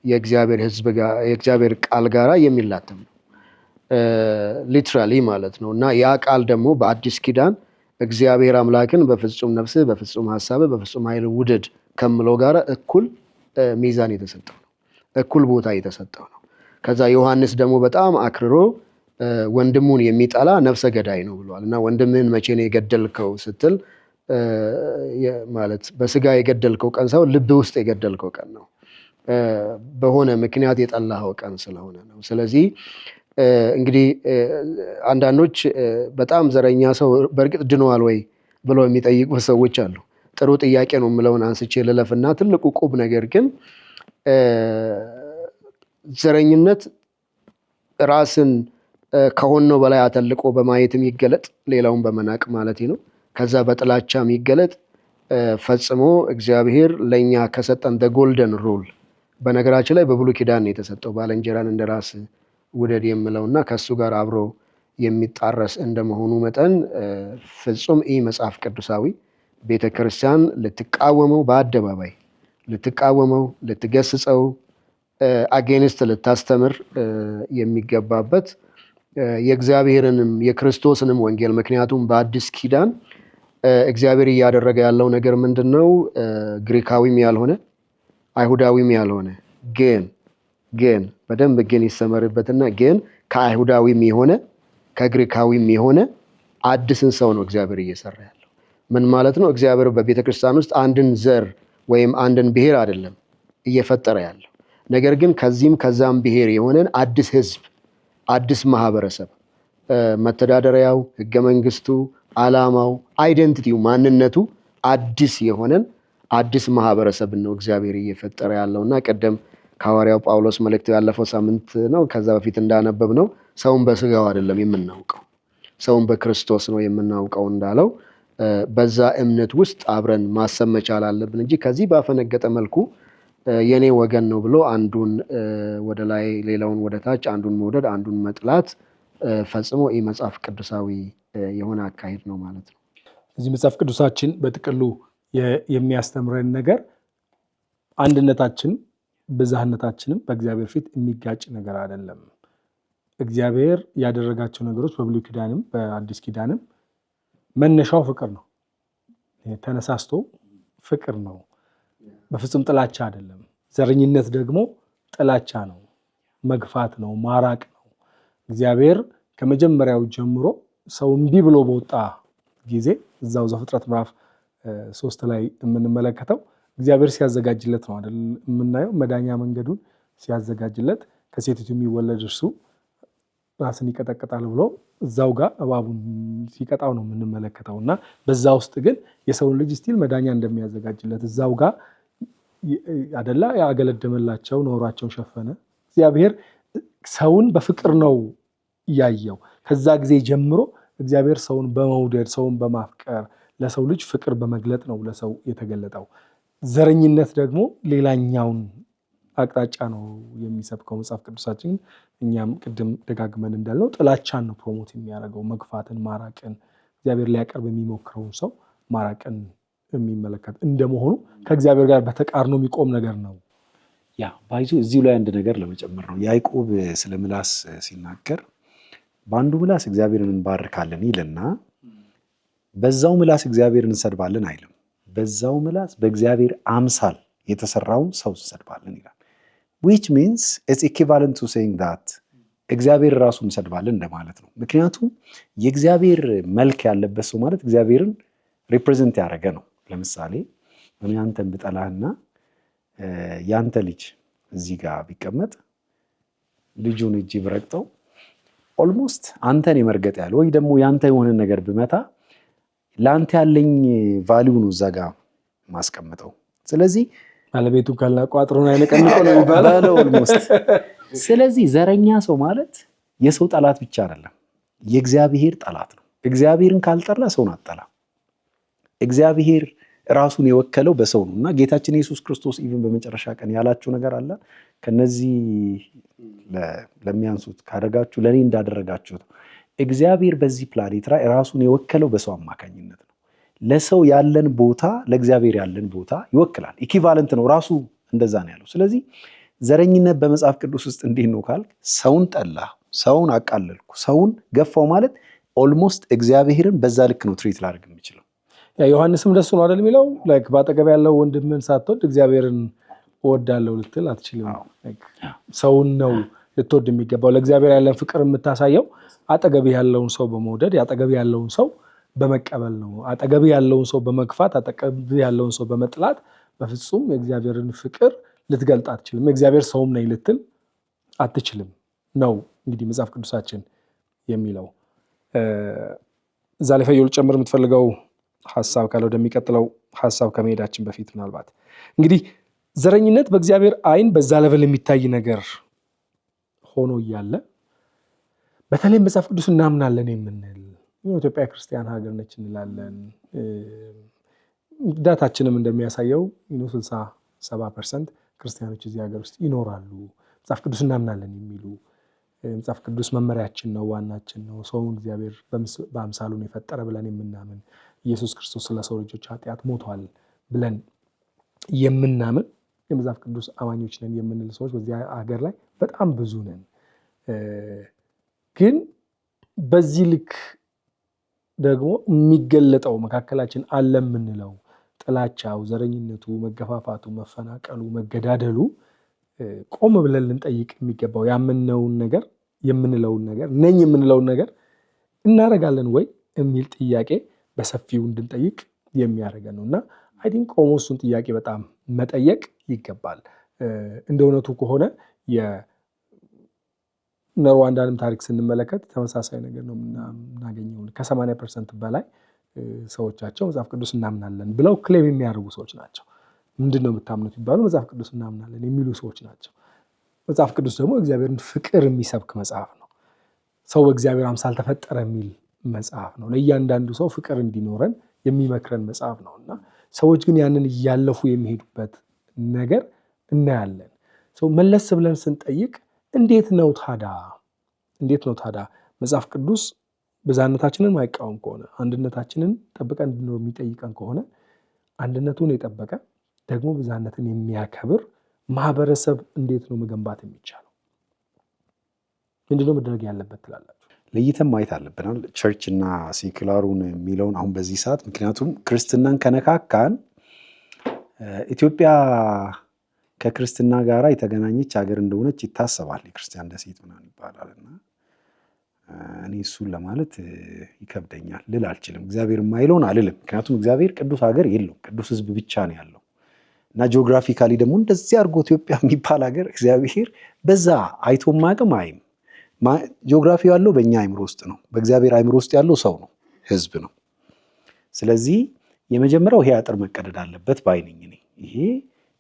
የእግዚአብሔር ቃል ጋር የሚላተም ነው ሊትራሊ ማለት ነው። እና ያ ቃል ደግሞ በአዲስ ኪዳን እግዚአብሔር አምላክን በፍጹም ነፍስህ፣ በፍጹም ሀሳብህ፣ በፍጹም ኃይል ውደድ ከምለው ጋር እኩል ሚዛን የተሰጠው ነው፣ እኩል ቦታ የተሰጠው ነው። ከዛ ዮሐንስ ደግሞ በጣም አክርሮ ወንድሙን የሚጠላ ነፍሰ ገዳይ ነው ብሏል። እና ወንድምህን መቼ ነው የገደልከው ስትል ማለት በስጋ የገደልከው ቀን ሳይሆን ልብ ውስጥ የገደልከው ቀን ነው፣ በሆነ ምክንያት የጠላኸው ቀን ስለሆነ ነው። ስለዚህ እንግዲህ አንዳንዶች በጣም ዘረኛ ሰው በእርግጥ ድነዋል ወይ ብለው የሚጠይቁ ሰዎች አሉ። ጥሩ ጥያቄ ነው የምለውን አንስቼ ልለፍና ትልቁ ቁብ ነገር ግን ዘረኝነት ራስን ከሆነው በላይ አተልቆ በማየትም ይገለጥ፣ ሌላውን በመናቅ ማለት ነው። ከዛ በጥላቻም ይገለጥ። ፈጽሞ እግዚአብሔር ለኛ ከሰጠን ጎልደን ሩል በነገራችን ላይ በብሉይ ኪዳን ነው የተሰጠው፣ ባልንጀራን እንደራስ ውደድ የሚለውና ከሱ ጋር አብሮ የሚጣረስ እንደመሆኑ መጠን ፍጹም መጽሐፍ ቅዱሳዊ ቤተክርስቲያን ልትቃወመው፣ በአደባባይ ልትቃወመው፣ ልትገስጸው፣ አጌንስት ልታስተምር የሚገባበት የእግዚአብሔርንም የክርስቶስንም ወንጌል። ምክንያቱም በአዲስ ኪዳን እግዚአብሔር እያደረገ ያለው ነገር ምንድነው? ግሪካዊም ያልሆነ አይሁዳዊም ያልሆነ ግን በደንብ ግን ይሰመርበትና ግን ከአይሁዳዊም የሆነ ከግሪካዊም የሆነ አዲስን ሰው ነው እግዚአብሔር እየሰራ ያለው። ምን ማለት ነው? እግዚአብሔር በቤተ ክርስቲያን ውስጥ አንድን ዘር ወይም አንድን ብሔር አይደለም እየፈጠረ ያለው፣ ነገር ግን ከዚህም ከዛም ብሔር የሆነን አዲስ ህዝብ፣ አዲስ ማህበረሰብ፣ መተዳደሪያው፣ ህገ መንግስቱ፣ ዓላማው፣ አይደንቲቲው፣ ማንነቱ አዲስ የሆነን አዲስ ማህበረሰብን ነው እግዚአብሔር እየፈጠረ ያለውና ቀደም ከሐዋርያው ጳውሎስ መልእክት ያለፈው ሳምንት ነው ከዛ በፊት እንዳነበብ ነው ሰውን በስጋው አይደለም የምናውቀው ሰውን በክርስቶስ ነው የምናውቀው እንዳለው በዛ እምነት ውስጥ አብረን ማሰብ መቻል አለብን እንጂ ከዚህ ባፈነገጠ መልኩ የኔ ወገን ነው ብሎ አንዱን ወደ ላይ ሌላውን ወደ ታች፣ አንዱን መውደድ አንዱን መጥላት ፈጽሞ ይህ መጽሐፍ ቅዱሳዊ የሆነ አካሄድ ነው ማለት ነው። እዚህ መጽሐፍ ቅዱሳችን በጥቅሉ የሚያስተምረን ነገር አንድነታችን ብዝሃነታችንም በእግዚአብሔር ፊት የሚጋጭ ነገር አይደለም። እግዚአብሔር ያደረጋቸው ነገሮች በብሉይ ኪዳንም በአዲስ ኪዳንም መነሻው ፍቅር ነው። ተነሳስቶ ፍቅር ነው፣ በፍጹም ጥላቻ አይደለም። ዘረኝነት ደግሞ ጥላቻ ነው፣ መግፋት ነው፣ ማራቅ ነው። እግዚአብሔር ከመጀመሪያው ጀምሮ ሰው እምቢ ብሎ በወጣ ጊዜ እዛው ዘፍጥረት ምዕራፍ 3 ላይ የምንመለከተው እግዚአብሔር ሲያዘጋጅለት ነው አይደል የምናየው። መዳኛ መንገዱን ሲያዘጋጅለት ከሴቲቱ የሚወለድ እርሱ ራስን ይቀጠቅጣል ብሎ እዛው ጋር እባቡን ሲቀጣው ነው የምንመለከተው። እና በዛ ውስጥ ግን የሰውን ልጅ ስቲል መዳኛ እንደሚያዘጋጅለት እዛው ጋር አደላ ያገለደመላቸው ኖሯቸውን ሸፈነ። እግዚአብሔር ሰውን በፍቅር ነው ያየው። ከዛ ጊዜ ጀምሮ እግዚአብሔር ሰውን በመውደድ ሰውን በማፍቀር ለሰው ልጅ ፍቅር በመግለጥ ነው ለሰው የተገለጠው። ዘረኝነት ደግሞ ሌላኛውን አቅጣጫ ነው የሚሰብከው መጽሐፍ ቅዱሳችን። እኛም ቅድም ደጋግመን እንዳልነው ጥላቻን ነው ፕሮሞት የሚያደርገው፣ መግፋትን፣ ማራቅን፣ እግዚአብሔር ሊያቀርብ የሚሞክረውን ሰው ማራቅን የሚመለከት እንደመሆኑ ከእግዚአብሔር ጋር በተቃርኖ የሚቆም ነገር ነው። ያ ባይዞ እዚሁ ላይ አንድ ነገር ለመጨመር ነው። ያዕቆብ ስለ ምላስ ሲናገር በአንዱ ምላስ እግዚአብሔርን እንባርካለን ይልና በዛው ምላስ እግዚአብሔርን እንሰድባለን አይልም። በዛው ምላስ በእግዚአብሔር አምሳል የተሰራውን ሰው እንሰድባለን ይላል። which means it's equivalent to saying that እግዚአብሔር ራሱን እንሰድባለን እንደማለት ነው። ምክንያቱም የእግዚአብሔር መልክ ያለበት ሰው ማለት እግዚአብሔርን ሪፕሬዘንት ያደረገ ነው። ለምሳሌ እኔ አንተን ብጠላህና ያንተ ልጅ እዚህ ጋር ቢቀመጥ ልጁን እጅ ብረግጠው ኦልሞስት አንተን የመርገጥ ያለ ወይ ደግሞ ያንተ የሆነ ነገር ብመታ ለአንተ ያለኝ ቫሊዩ ነው እዛ ጋር ማስቀምጠው። ስለዚህ ባለቤቱ ካላ ቋጥሮን አይነቀንቆ ነው የሚባለው ኦልሞስት። ስለዚህ ዘረኛ ሰው ማለት የሰው ጠላት ብቻ አይደለም፣ የእግዚአብሔር ጠላት ነው። እግዚአብሔርን ካልጠላ ሰውን አጠላ። እግዚአብሔር ራሱን የወከለው በሰው ነው እና ጌታችን ኢየሱስ ክርስቶስ ኢቭን በመጨረሻ ቀን ያላችሁ ነገር አለ። ከነዚህ ለሚያንሱት ካደረጋችሁ ለኔ እንዳደረጋችሁት። እግዚአብሔር በዚህ ፕላኔት ላይ ራሱን የወከለው በሰው አማካኝነት ነው። ለሰው ያለን ቦታ ለእግዚአብሔር ያለን ቦታ ይወክላል። ኢኩቫለንት ነው። ራሱ እንደዛ ነው ያለው። ስለዚህ ዘረኝነት በመጽሐፍ ቅዱስ ውስጥ እንዴት ነው ካልክ፣ ሰውን ጠላ፣ ሰውን አቃለልኩ፣ ሰውን ገፋው ማለት ኦልሞስት እግዚአብሔርን በዛ ልክ ነው ትሪት ላደርግ የምችለው። ዮሐንስም ደሱ ነው አይደል የሚለው በአጠገብ ያለው ወንድምን ሳትወድ እግዚአብሔርን እወዳለሁ ልትል አትችልም። ሰውን ነው ልትወድ የሚገባው። ለእግዚአብሔር ያለን ፍቅር የምታሳየው አጠገብ ያለውን ሰው በመውደድ አጠገብ ያለውን ሰው በመቀበል ነው። አጠገብ ያለውን ሰው በመግፋት አጠገብ ያለውን ሰው በመጥላት በፍጹም የእግዚአብሔርን ፍቅር ልትገልጥ አትችልም። የእግዚአብሔር ሰውም ነኝ ልትል አትችልም ነው እንግዲህ መጽሐፍ ቅዱሳችን የሚለው። እዛ ላይ ፈየሉ ጨምር የምትፈልገው ሀሳብ ካለ ወደሚቀጥለው ሀሳብ ከመሄዳችን በፊት ምናልባት እንግዲህ ዘረኝነት በእግዚአብሔር ዓይን በዛ ለቨል የሚታይ ነገር ሆኖ እያለ በተለይ መጽሐፍ ቅዱስ እናምናለን የምንል ኢትዮጵያ ክርስቲያን ሀገር ነች እንላለን። ዳታችንም እንደሚያሳየው 60-70% ክርስቲያኖች እዚህ ሀገር ውስጥ ይኖራሉ። መጽሐፍ ቅዱስ እናምናለን የሚሉ መጽሐፍ ቅዱስ መመሪያችን ነው፣ ዋናችን ነው፣ ሰውን እግዚአብሔር በአምሳሉ ነው የፈጠረ ብለን የምናምን፣ ኢየሱስ ክርስቶስ ስለ ሰው ልጆች ኃጢአት ሞቷል ብለን የምናምን የመጽሐፍ ቅዱስ አማኞች ነን የምንል ሰዎች በዚህ ሀገር ላይ በጣም ብዙ ነን። ግን በዚህ ልክ ደግሞ የሚገለጠው መካከላችን አለ የምንለው ጥላቻው፣ ዘረኝነቱ፣ መገፋፋቱ፣ መፈናቀሉ፣ መገዳደሉ ቆም ብለን ልንጠይቅ የሚገባው ያምነውን ነገር የምንለውን ነገር ነኝ የምንለውን ነገር እናደርጋለን ወይ የሚል ጥያቄ በሰፊው እንድንጠይቅ የሚያደርገን ነው እና አይ ቲንክ ቆሞ እሱን ጥያቄ በጣም መጠየቅ ይገባል። እንደ እውነቱ ከሆነ የሩዋንዳንም ታሪክ ስንመለከት ተመሳሳይ ነገር ነው የምናገኘው። ከ80% በላይ ሰዎቻቸው መጽሐፍ ቅዱስ እናምናለን ብለው ክሌም የሚያደርጉ ሰዎች ናቸው። ምንድን ነው የምታምኑት ይባሉ መጽሐፍ ቅዱስ እናምናለን የሚሉ ሰዎች ናቸው። መጽሐፍ ቅዱስ ደግሞ እግዚአብሔርን ፍቅር የሚሰብክ መጽሐፍ ነው። ሰው በእግዚአብሔር አምሳል ተፈጠረ የሚል መጽሐፍ ነው። ለእያንዳንዱ ሰው ፍቅር እንዲኖረን የሚመክረን መጽሐፍ ነው እና ሰዎች ግን ያንን እያለፉ የሚሄዱበት ነገር እናያለን። መለስ ብለን ስንጠይቅ እንዴት ነው ታዲያ መጽሐፍ ቅዱስ ብዛነታችንን ማይቃወም ከሆነ አንድነታችንን ጠብቀን እንድንኖር የሚጠይቀን ከሆነ አንድነቱን የጠበቀ ደግሞ ብዛነትን የሚያከብር ማህበረሰብ እንዴት ነው መገንባት የሚቻለው? ምንድነው መደረግ ያለበት ትላላችሁ? ለይተን ማየት አለብናል ቸርች እና ሴኩላሩን የሚለውን አሁን በዚህ ሰዓት። ምክንያቱም ክርስትናን ከነካካን ኢትዮጵያ ከክርስትና ጋር የተገናኘች ሀገር እንደሆነች ይታሰባል። የክርስቲያን ደሴት ምናምን ይባላልና እኔ እሱን ለማለት ይከብደኛል፣ ልል አልችልም። እግዚአብሔር የማይለውን አልልም። ምክንያቱም እግዚአብሔር ቅዱስ ሀገር የለውም፣ ቅዱስ ሕዝብ ብቻ ነው ያለው እና ጂኦግራፊካሊ ደግሞ እንደዚህ አድርጎ ኢትዮጵያ የሚባል ሀገር እግዚአብሔር በዛ አይቶ ማቅም አይም። ጂኦግራፊ ያለው በእኛ አይምሮ ውስጥ ነው፣ በእግዚአብሔር አይምሮ ውስጥ ያለው ሰው ነው፣ ሕዝብ ነው። ስለዚህ የመጀመሪያው ይሄ አጥር መቀደድ አለበት ባይነኝ እኔ። ይሄ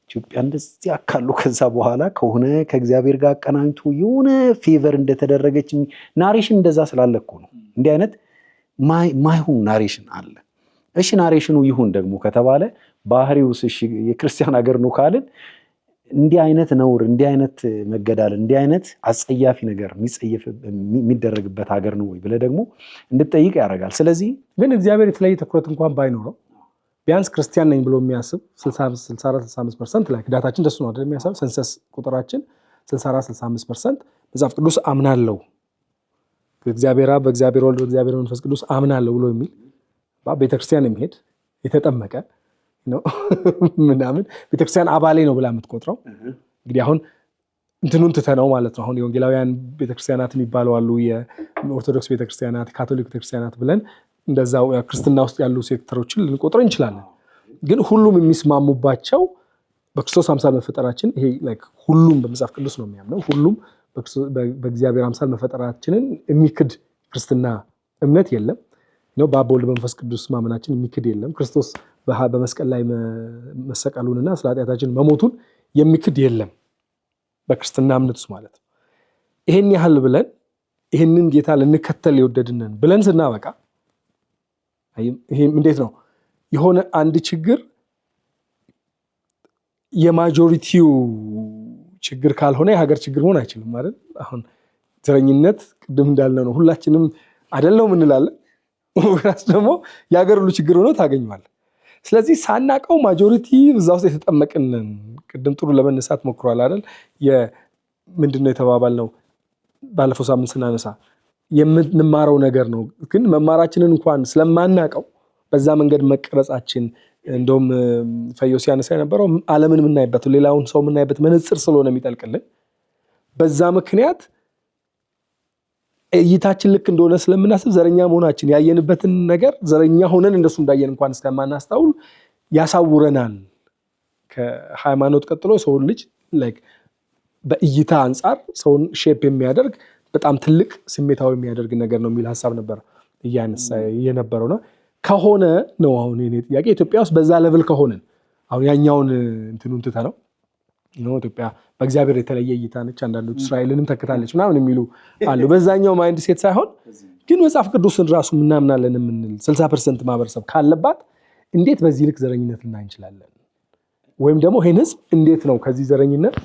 ኢትዮጵያ እንደዚህ አካሉ ከዛ በኋላ ከሆነ ከእግዚአብሔር ጋር አቀናኝቶ የሆነ ፌቨር እንደተደረገች ናሬሽን እንደዛ ስላለ እኮ ነው። እንዲህ አይነት ማይሆን ናሬሽን አለ። እሺ ናሬሽኑ ይሁን ደግሞ ከተባለ ባህሪውስ እሺ የክርስቲያን ሀገር ነው ካልን እንዲህ አይነት ነውር፣ እንዲህ አይነት መገዳል፣ እንዲህ አይነት አጸያፊ ነገር የሚደረግበት ሀገር ነው ወይ ብለህ ደግሞ እንድትጠይቅ ያደርጋል። ስለዚህ ግን እግዚአብሔር የተለየ ትኩረት እንኳን ባይኖረው ቢያንስ ክርስቲያን ነኝ ብሎ የሚያስብ 64-65% ላይ ዳታችን ደሱ ነው አይደል የሚያሳብ ሰንሰስ ቁጥራችን 64-65% መጽሐፍ ቅዱስ አምናለሁ በእግዚአብሔር አብ በእግዚአብሔር ወልድ በእግዚአብሔር መንፈስ ቅዱስ አምናለሁ ብሎ የሚል ቤተክርስቲያን የሚሄድ የተጠመቀ ነው ምናምን ቤተክርስቲያን አባሌ ነው ብላ የምትቆጥረው እንግዲህ አሁን እንትኑን ትተነው ማለት ነው። አሁን የወንጌላውያን ቤተክርስቲያናት የሚባሉ አሉ፣ የኦርቶዶክስ ቤተክርስቲያናት፣ ካቶሊክ ቤተክርስቲያናት ብለን እንደዛው ክርስትና ውስጥ ያሉ ሴክተሮችን ልንቆጥር እንችላለን። ግን ሁሉም የሚስማሙባቸው በክርስቶስ አምሳል መፈጠራችን ይሄ ላይክ ሁሉም በመጽሐፍ ቅዱስ ነው የሚያምነው። ሁሉም በእግዚአብሔር አምሳል መፈጠራችንን የሚክድ ክርስትና እምነት የለም ነው። በአብ በወልድ በመንፈስ ቅዱስ ማመናችን የሚክድ የለም። ክርስቶስ በመስቀል ላይ መሰቀሉንና ስለ ኃጢአታችን መሞቱን የሚክድ የለም በክርስትና እምነት ውስጥ ማለት ነው። ይሄን ያህል ብለን ይሄንን ጌታ ልንከተል የወደድንን ብለን ስናበቃ ይሄ እንዴት ነው የሆነ አንድ ችግር የማጆሪቲው ችግር ካልሆነ የሀገር ችግር መሆን አይችልም አይደል? አሁን ዘረኝነት ቅድም እንዳልነው ነው፣ ሁላችንም አይደለም እንላለን፣ ወራስ ደግሞ የሀገር ሁሉ ችግር ሆኖ ታገኘዋለህ። ስለዚህ ሳናቀው ማጆሪቲ እዛ ውስጥ የተጠመቅንን ቅድም ጥሩ ለመነሳት ሞክሯል አይደል? ምንድነው የተባባልነው ባለፈው ሳምንት ስናነሳ የምንማረው ነገር ነው። ግን መማራችንን እንኳን ስለማናቀው በዛ መንገድ መቀረጻችን እንደውም ፈዮ ሲያነሳ የነበረው ዓለምን የምናይበት ሌላውን ሰው የምናይበት መነጽር ስለሆነ የሚጠልቅልን በዛ ምክንያት እይታችን ልክ እንደሆነ ስለምናስብ ዘረኛ መሆናችን ያየንበትን ነገር ዘረኛ ሆነን እንደሱ እንዳየን እንኳን እስከማናስተውል ያሳውረናል። ከሃይማኖት ቀጥሎ ሰውን ልጅ ላይክ በእይታ አንጻር ሰውን ሼፕ የሚያደርግ በጣም ትልቅ ስሜታዊ የሚያደርግ ነገር ነው የሚል ሀሳብ ነበር እያነሳ የነበረውና ከሆነ ነው አሁን የኔ ጥያቄ ኢትዮጵያ ውስጥ በዛ ሌቭል ከሆነን አሁን ያኛውን እንትኑን ትተነው ኢትዮጵያ በእግዚአብሔር የተለየ እይታ ነች፣ አንዳንዶች እስራኤልንም ተከታለች ምናምን የሚሉ አሉ። በዛኛው ማይንድ ሴት ሳይሆን ግን መጽሐፍ ቅዱስን ራሱ ምናምናለን የምንል 60% ማህበረሰብ ካለባት እንዴት በዚህ ልክ ዘረኝነት ልናይ እንችላለን? ወይም ደግሞ ይሄን ህዝብ እንዴት ነው ከዚህ ዘረኝነት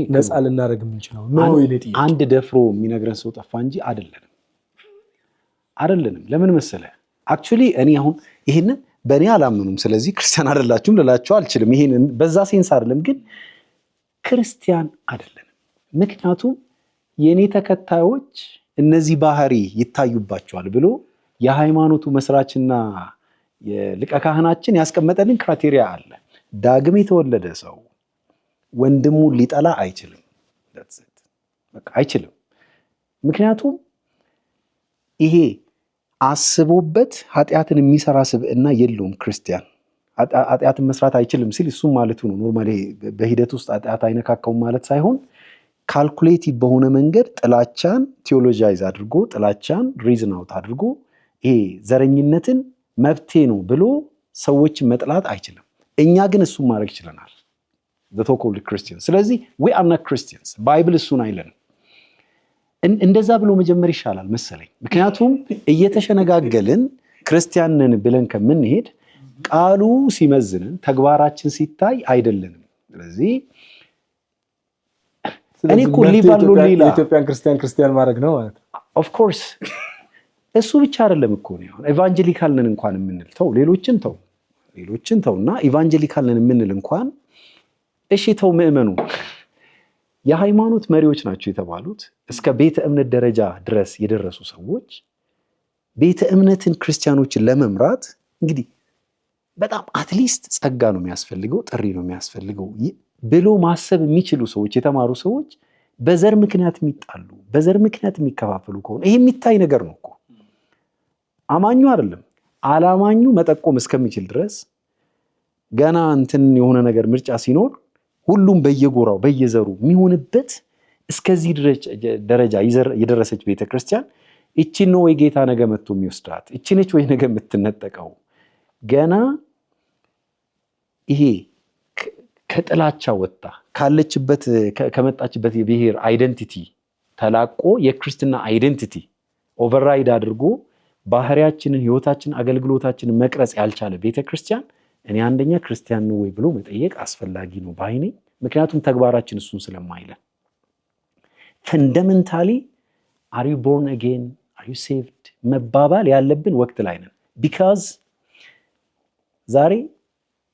ነፃ ልናደርግ የምንችለው? አንድ ደፍሮ የሚነግረን ሰው ጠፋ እንጂ አይደለንም። ለምን መሰለህ? አክቹሊ እኔ አሁን ይሄንን በእኔ አላምኑም፣ ስለዚህ ክርስቲያን አይደላችሁም ልላቸው አልችልም። ይሄንን በዛ ሴንስ አይደለም፣ ግን ክርስቲያን አይደለንም። ምክንያቱም የእኔ ተከታዮች እነዚህ ባህሪ ይታዩባቸዋል ብሎ የሃይማኖቱ መስራችና የሊቀ ካህናችን ያስቀመጠልን ክራይቴሪያ አለ። ዳግም የተወለደ ሰው ወንድሙን ሊጠላ አይችልም። በቃ አይችልም። ምክንያቱም ይሄ አስቦበት ኃጢአትን የሚሰራ ስብዕና የለውም። ክርስቲያን ኃጢአትን መስራት አይችልም ሲል እሱም ማለቱ ነው። ኖርማሊ በሂደት ውስጥ ኃጢአት አይነካከውም ማለት ሳይሆን ካልኩሌቲቭ በሆነ መንገድ ጥላቻን ቲዮሎጃይዝ አድርጎ ጥላቻን ሪዝን አውት አድርጎ ይሄ ዘረኝነትን መብቴ ነው ብሎ ሰዎችን መጥላት አይችልም። እኛ ግን እሱን ማድረግ ይችለናል። the so-called Christians። ስለዚህ we are not Christians። ባይብል እሱን አይለንም። እንደዛ ብሎ መጀመር ይሻላል መሰለኝ። ምክንያቱም እየተሸነጋገልን ክርስቲያን ነን ብለን ከምንሄድ ቃሉ ሲመዝንን ተግባራችን ሲታይ አይደለንም። ስለዚህ እኔ እኮ ሊባሉ ሌላ የኢትዮጵያን ክርስቲያን ማድረግ ነው ማለት ነው። ኦፍ ኮርስ እሱ ብቻ አይደለም እኮ ነው። ኢቫንጀሊካል ነን እንኳን የምንል ሌሎችን ተውና ኢቫንጀሊካል ነን የምንል እንኳን እሺ ተው፣ ምእመኑ የሃይማኖት መሪዎች ናቸው የተባሉት እስከ ቤተ እምነት ደረጃ ድረስ የደረሱ ሰዎች ቤተ እምነትን ክርስቲያኖችን ለመምራት እንግዲህ በጣም አትሊስት ጸጋ ነው የሚያስፈልገው፣ ጥሪ ነው የሚያስፈልገው ብሎ ማሰብ የሚችሉ ሰዎች፣ የተማሩ ሰዎች በዘር ምክንያት የሚጣሉ በዘር ምክንያት የሚከፋፈሉ ከሆነ ይሄ የሚታይ ነገር ነው እኮ። አማኙ አይደለም አላማኙ መጠቆም እስከሚችል ድረስ ገና እንትን የሆነ ነገር ምርጫ ሲኖር ሁሉም በየጎራው በየዘሩ የሚሆንበት እስከዚህ ደረጃ የደረሰች ቤተክርስቲያን እቺን ነው ወይ ጌታ ነገ መጥቶ የሚወስዳት? እቺ ነች ወይ ነገ የምትነጠቀው? ገና ይሄ ከጥላቻ ወጣ ካለችበት ከመጣችበት የብሔር አይደንቲቲ ተላቆ የክርስትና አይደንቲቲ ኦቨርራይድ አድርጎ ባህሪያችንን፣ ህይወታችንን፣ አገልግሎታችንን መቅረጽ ያልቻለ ቤተክርስቲያን እኔ አንደኛ ክርስቲያን ነው ወይ ብሎ መጠየቅ አስፈላጊ ነው ባይ ነኝ። ምክንያቱም ተግባራችን እሱን ስለማይለን ፈንዳሜንታሊ አር ዩ ቦርን አጌን አር ዩ ሴቭድ መባባል ያለብን ወቅት ላይ ነን። ቢካዝ ዛሬ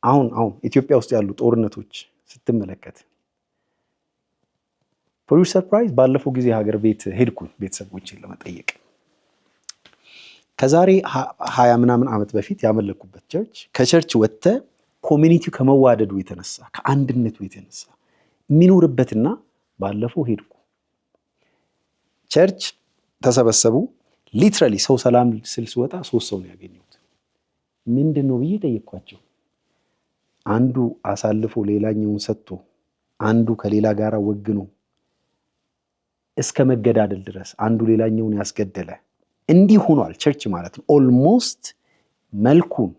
አሁን ኢትዮጵያ ውስጥ ያሉ ጦርነቶች ስትመለከት ፎር ዩር ሰርፕራይዝ ባለፈው ጊዜ ሀገር ቤት ሄድኩኝ ቤተሰቦችን ለመጠየቅ። ከዛሬ 20 ምናምን ዓመት በፊት ያመለኩበት ቸርች ከቸርች ወጥተ ኮሚኒቲው ከመዋደዱ የተነሳ ከአንድነቱ የተነሳ የሚኖርበትና ባለፈው ሄድኩ ቸርች ተሰበሰቡ። ሊትራሊ ሰው ሰላም ስል ሲወጣ 3 ሰው ነው ያገኘሁት። ምንድነው ብዬ ጠየቅኳቸው። አንዱ አሳልፎ ሌላኛውን ሰጥቶ አንዱ ከሌላ ጋር ወግኖ እስከ መገዳደል ድረስ አንዱ ሌላኛውን ያስገደለ እንዲህ ሆኗል ቸርች ማለት ነው። ኦልሞስት መልኩን፣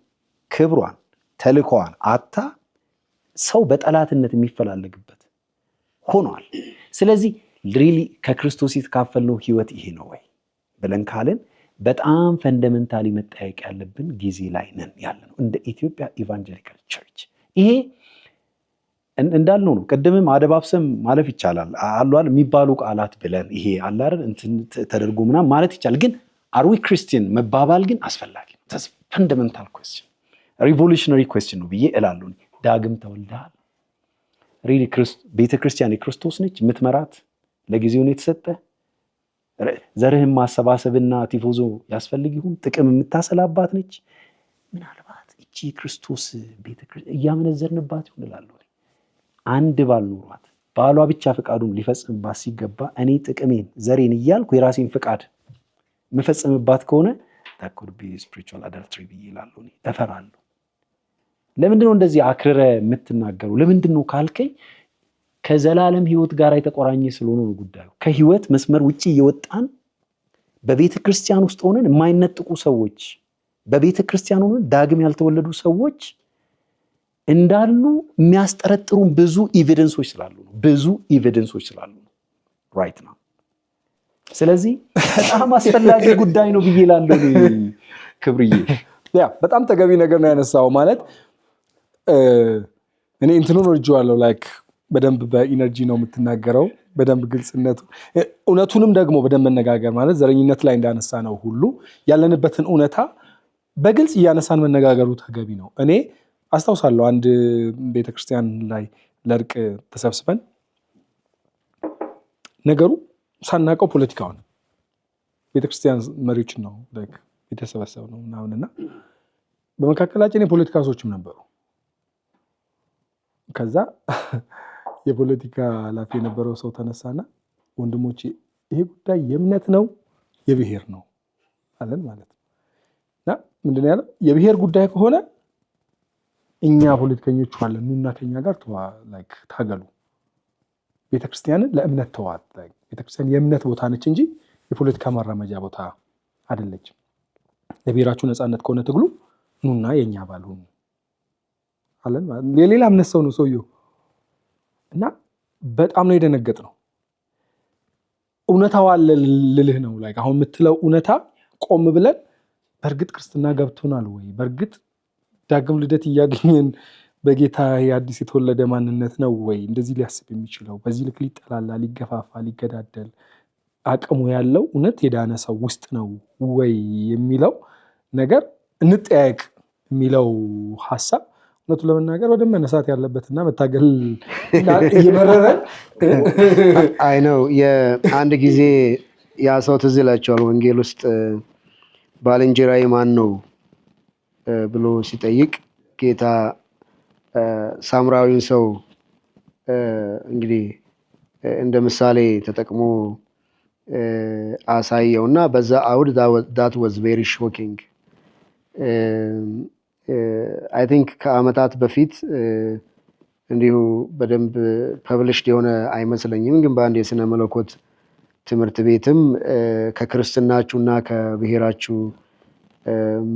ክብሯን፣ ተልኳን አታ ሰው በጠላትነት የሚፈላለግበት ሆኗል። ስለዚህ ሪሊ ከክርስቶስ የተካፈልነው ህይወት ይሄ ነው ወይ ብለን ካልን በጣም ፈንዳሜንታሊ መጠየቅ ያለብን ጊዜ ላይ ነን ያለነው እንደ ኢትዮጵያ ኢቫንጀሊካል ቸርች። ይሄ እንዳልነው ነው። ቅድምም አደባብሰም ማለፍ ይቻላል አሏል የሚባሉ ቃላት ብለን ይሄ አላረን እንትን ተደርጎ ምናምን ማለት ይቻላል። ግን አር ዊ ክርስቲያን መባባል ግን አስፈላጊ ነው። ታስ ፈንዳሜንታል ኩዌስችን ሪቮሉሽነሪ ኩዌስችን ነው ብዬ እላለሁ። ዳግም ተወልደሃል? ሪሊ ቤተክርስቲያን የክርስቶስ ነች የምትመራት? ለጊዜው ነው የተሰጠ? ዘርህን ማሰባሰብና ቲፎዞ ያስፈልግ ይሁን? ጥቅም የምታሰላባት ነች? ምናልባት እቺ ክርስቶስ ቤተክርስቲያን እያመነዘርንባት ይሁን እላለሁ። አንድ ባል ኖሯት ባሏ ብቻ ፈቃዱን ሊፈጽምባት ሲገባ እኔ ጥቅሜን ዘሬን እያልኩ የራሴን ፈቃድ መፈጽምባት ከሆነ ታኮርቢ ስፒሪቹዋል አዳልተሪ ብዬ እላለሁ። እፈራለሁ። ለምንድነው እንደዚህ አክርረ የምትናገሩ? ለምንድነው ካልከኝ ከዘላለም ህይወት ጋር የተቆራኘ ስለሆነ ነው ጉዳዩ። ከህይወት መስመር ውጪ እየወጣን በቤተ ክርስቲያን ውስጥ ሆነን የማይነጥቁ ሰዎች፣ በቤተ ክርስቲያን ሆነን ዳግም ያልተወለዱ ሰዎች እንዳሉ የሚያስጠረጥሩን ብዙ ኤቪደንሶች ስላሉ ነው ራይት ነው። ስለዚህ በጣም አስፈላጊ ጉዳይ ነው ብዬ እላለሁ። ክብርዬ በጣም ተገቢ ነገር ነው ያነሳው። ማለት እኔ እንትኑን ወርጄዋለሁ። ላይክ በደንብ በኢነርጂ ነው የምትናገረው፣ በደንብ ግልጽነቱ፣ እውነቱንም ደግሞ በደንብ መነጋገር ማለት ዘረኝነት ላይ እንዳነሳ ነው ሁሉ ያለንበትን እውነታ በግልጽ እያነሳን መነጋገሩ ተገቢ ነው። እኔ አስታውሳለሁ አንድ ቤተክርስቲያን ላይ ለእርቅ ተሰብስበን ነገሩ ሳናውቀው ፖለቲካውን ቤተክርስቲያን መሪዎችን ነው የተሰበሰብ ነው ምናምንና በመካከላችን የፖለቲካ ሰዎችም ነበሩ። ከዛ የፖለቲካ ኃላፊ የነበረው ሰው ተነሳና ወንድሞቼ ይሄ ጉዳይ የእምነት ነው የብሔር ነው አለን ማለት ነው። እና ምንድነው ያለው? የብሔር ጉዳይ ከሆነ እኛ ፖለቲከኞቹ አለን ኑና ከኛ ጋር ታገሉ፣ ቤተክርስቲያንን ለእምነት ተዋት። ቤተክርስቲያን የእምነት ቦታ ነች እንጂ የፖለቲካ ማራመጃ ቦታ አይደለችም። ለብሔራችሁ ነፃነት ከሆነ ትግሉ ኑና የኛ ባል ሁኑ አለን። የሌላ እምነት ሰው ነው ሰውየው እና በጣም ነው የደነገጥ ነው። እውነታው አለ ልልህ ነው። ላይ አሁን የምትለው እውነታ ቆም ብለን በእርግጥ ክርስትና ገብቶናል ወይ? በእርግጥ ዳግም ልደት እያገኘን በጌታ የአዲስ የተወለደ ማንነት ነው ወይ እንደዚህ ሊያስብ የሚችለው? በዚህ ልክ ሊጠላላ፣ ሊገፋፋ፣ ሊገዳደል አቅሙ ያለው እውነት የዳነ ሰው ውስጥ ነው ወይ የሚለው ነገር እንጠያየቅ የሚለው ሀሳብ እውነቱን ለመናገር ወደ መነሳት ያለበትና መታገል እየመረረን አይ ነው። የአንድ ጊዜ ያ ሰው ትዝ ይላቸዋል ወንጌል ውስጥ ባልንጀራዬ ማን ነው ብሎ ሲጠይቅ ጌታ ሳምራዊውን ሰው እንግዲህ እንደ ምሳሌ ተጠቅሞ አሳየውና በዛ አውድ that was very shocking. I think ከአመታት በፊት እንዲሁ በደንብ ፐብሊሽድ የሆነ አይመስለኝም፣ ግን በአንድ የስነ መለኮት ትምህርት ቤትም ከክርስትናችሁና ከብሔራችሁ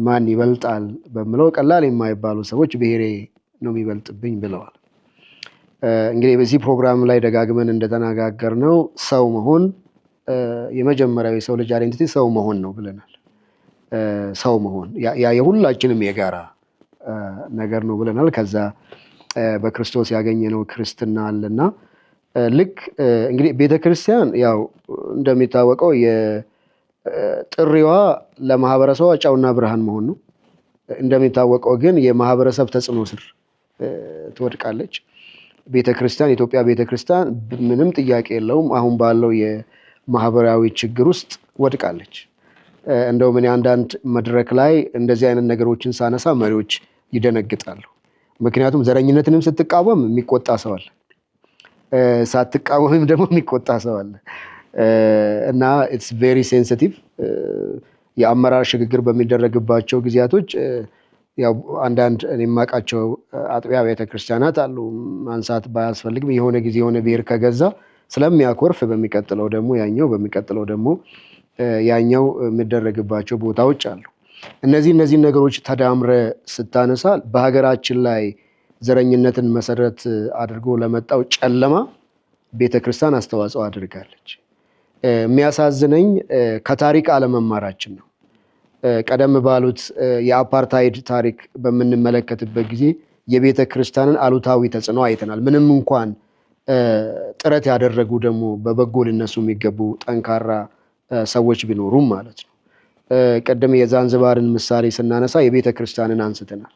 ማን ይበልጣል በሚለው ቀላል የማይባሉ ሰዎች ብሔሬ ነው የሚበልጥብኝ ብለዋል። እንግዲህ በዚህ ፕሮግራም ላይ ደጋግመን እንደተነጋገርነው ሰው መሆን የመጀመሪያው የሰው ልጅ አይደንቲቲ ሰው መሆን ነው ብለናል። ሰው መሆን ያ የሁላችንም የጋራ ነገር ነው ብለናል። ከዛ በክርስቶስ ያገኘነው ክርስትና አለና ልክ እንግዲህ ቤተክርስቲያን ያው እንደሚታወቀው የጥሪዋ ለማህበረሰቡ ጨውና ብርሃን መሆን ነው። እንደሚታወቀው ግን የማህበረሰብ ተጽዕኖ ስር ትወድቃለች ቤተክርስቲያን። ኢትዮጵያ ቤተክርስቲያን ምንም ጥያቄ የለውም አሁን ባለው የማህበራዊ ችግር ውስጥ ወድቃለች። እንደውም እኔ አንዳንድ መድረክ ላይ እንደዚህ አይነት ነገሮችን ሳነሳ መሪዎች ይደነግጣሉ። ምክንያቱም ዘረኝነትንም ስትቃወም የሚቆጣ ሰው አለ፣ ሳትቃወምም ደግሞ የሚቆጣ ሰው አለ እና ኢትስ ቬሪ ሴንሲቲቭ። የአመራር ሽግግር በሚደረግባቸው ጊዜያቶች ያው አንዳንድ እኔ የማውቃቸው አጥቢያ ቤተክርስቲያናት አሉ፣ ማንሳት ባያስፈልግም የሆነ ጊዜ የሆነ ብሔር ከገዛ ስለሚያኮርፍ በሚቀጥለው ደግሞ ያኛው በሚቀጥለው ደግሞ ያኛው የሚደረግባቸው ቦታዎች አሉ። እነዚህ ነገሮች ተዳምረ ስታነሳ በሀገራችን ላይ ዘረኝነትን መሰረት አድርጎ ለመጣው ጨለማ ቤተክርስቲያን አስተዋጽኦ አድርጋለች። የሚያሳዝነኝ ከታሪክ አለመማራችን ነው። ቀደም ባሉት የአፓርታይድ ታሪክ በምንመለከትበት ጊዜ የቤተክርስቲያንን አሉታዊ ተጽዕኖ አይተናል። ምንም እንኳን ጥረት ያደረጉ ደግሞ በበጎ ሊነሱ የሚገቡ ጠንካራ ሰዎች ቢኖሩም ማለት ነው። ቀደም የዛንዝባርን ምሳሌ ስናነሳ የቤተክርስቲያንን አንስተናል።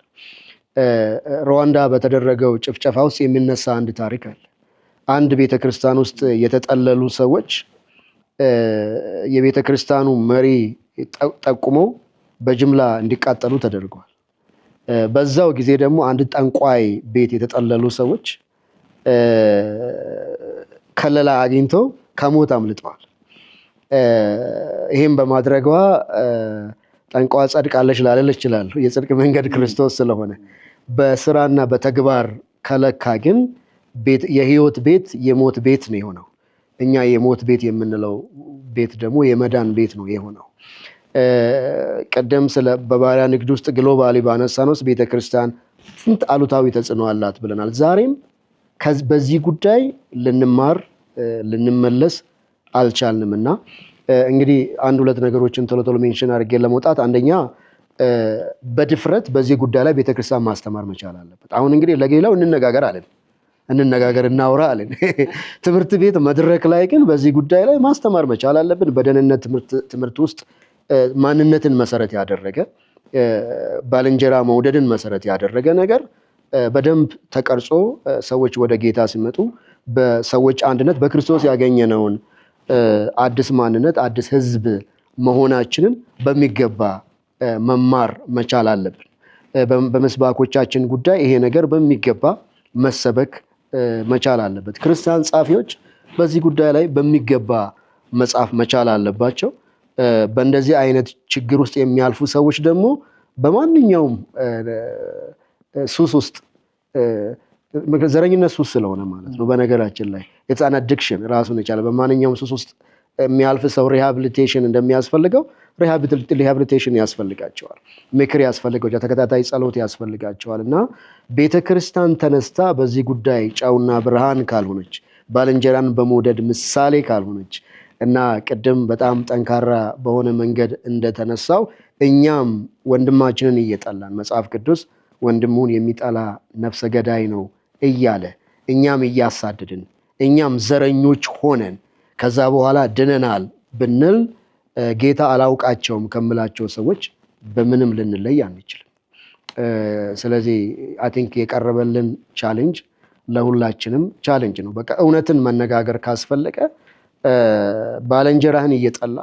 ሩዋንዳ በተደረገው ጭፍጨፋ ውስጥ የሚነሳ አንድ ታሪክ አለ። አንድ ቤተክርስቲያን ውስጥ የተጠለሉ ሰዎች የቤተክርስቲያኑ መሪ ጠቁመው በጅምላ እንዲቃጠሉ ተደርገዋል። በዛው ጊዜ ደግሞ አንድ ጠንቋይ ቤት የተጠለሉ ሰዎች ከለላ አግኝተው ከሞት አምልጠዋል። ይህም በማድረጓ ጠንቋ ጸድቃለች ላለች ይችላል። የጽድቅ መንገድ ክርስቶስ ስለሆነ በስራና በተግባር ከለካ ግን የህይወት ቤት የሞት ቤት ነው የሆነው። እኛ የሞት ቤት የምንለው ቤት ደግሞ የመዳን ቤት ነው የሆነው። ቀደም ስለ በባሪያ ንግድ ውስጥ ግሎባሊ ባነሳነው ቤተክርስቲያን ስንት አሉታዊ ተጽዕኖ አላት ብለናል። ዛሬም በዚህ ጉዳይ ልንማር ልንመለስ አልቻልንምና እንግዲህ አንድ ሁለት ነገሮችን ቶሎ ሜንሽን አድርጌ ለመውጣት፣ አንደኛ በድፍረት በዚህ ጉዳይ ላይ ቤተክርስቲያን ማስተማር መቻል አለበት። አሁን እንግዲህ ለሌላው እንነጋገር እናውራ አለን። ትምህርት ቤት መድረክ ላይ ግን በዚህ ጉዳይ ላይ ማስተማር መቻል አለብን። በደህንነት ትምህርት ውስጥ ማንነትን መሰረት ያደረገ ባልንጀራ መውደድን መሰረት ያደረገ ነገር በደንብ ተቀርጾ ሰዎች ወደ ጌታ ሲመጡ በሰዎች አንድነት በክርስቶስ ያገኘነውን አዲስ ማንነት አዲስ ሕዝብ መሆናችንን በሚገባ መማር መቻል አለብን። በመስባኮቻችን ጉዳይ ይሄ ነገር በሚገባ መሰበክ መቻል አለበት። ክርስቲያን ጻፊዎች በዚህ ጉዳይ ላይ በሚገባ መጻፍ መቻል አለባቸው። በእንደዚህ አይነት ችግር ውስጥ የሚያልፉ ሰዎች ደግሞ በማንኛውም ሱስ ውስጥ ዘረኝነት ሱስ ስለሆነ ማለት ነው። በነገራችን ላይ የህፃን አዲክሽን ራሱን የቻለ በማንኛውም ሱስ ውስጥ የሚያልፍ ሰው ሪሃቢሊቴሽን እንደሚያስፈልገው ሪሃቢሊቴሽን ያስፈልጋቸዋል፣ ምክር ያስፈልጋቸዋል፣ ተከታታይ ጸሎት ያስፈልጋቸዋል። እና ቤተክርስቲያን ተነስታ በዚህ ጉዳይ ጨውና ብርሃን ካልሆነች፣ ባልንጀራን በመውደድ ምሳሌ ካልሆነች፣ እና ቅድም በጣም ጠንካራ በሆነ መንገድ እንደተነሳው እኛም ወንድማችንን እየጠላን መጽሐፍ ቅዱስ ወንድሙን የሚጠላ ነፍሰ ገዳይ ነው እያለ እኛም እያሳደድን እኛም ዘረኞች ሆነን ከዛ በኋላ ድነናል ብንል ጌታ አላውቃቸውም ከምላቸው ሰዎች በምንም ልንለይ አንችልም። ስለዚህ አይ ቲንክ የቀረበልን ቻሌንጅ ለሁላችንም ቻሌንጅ ነው። በቃ እውነትን መነጋገር ካስፈለገ ባልንጀራህን እየጠላ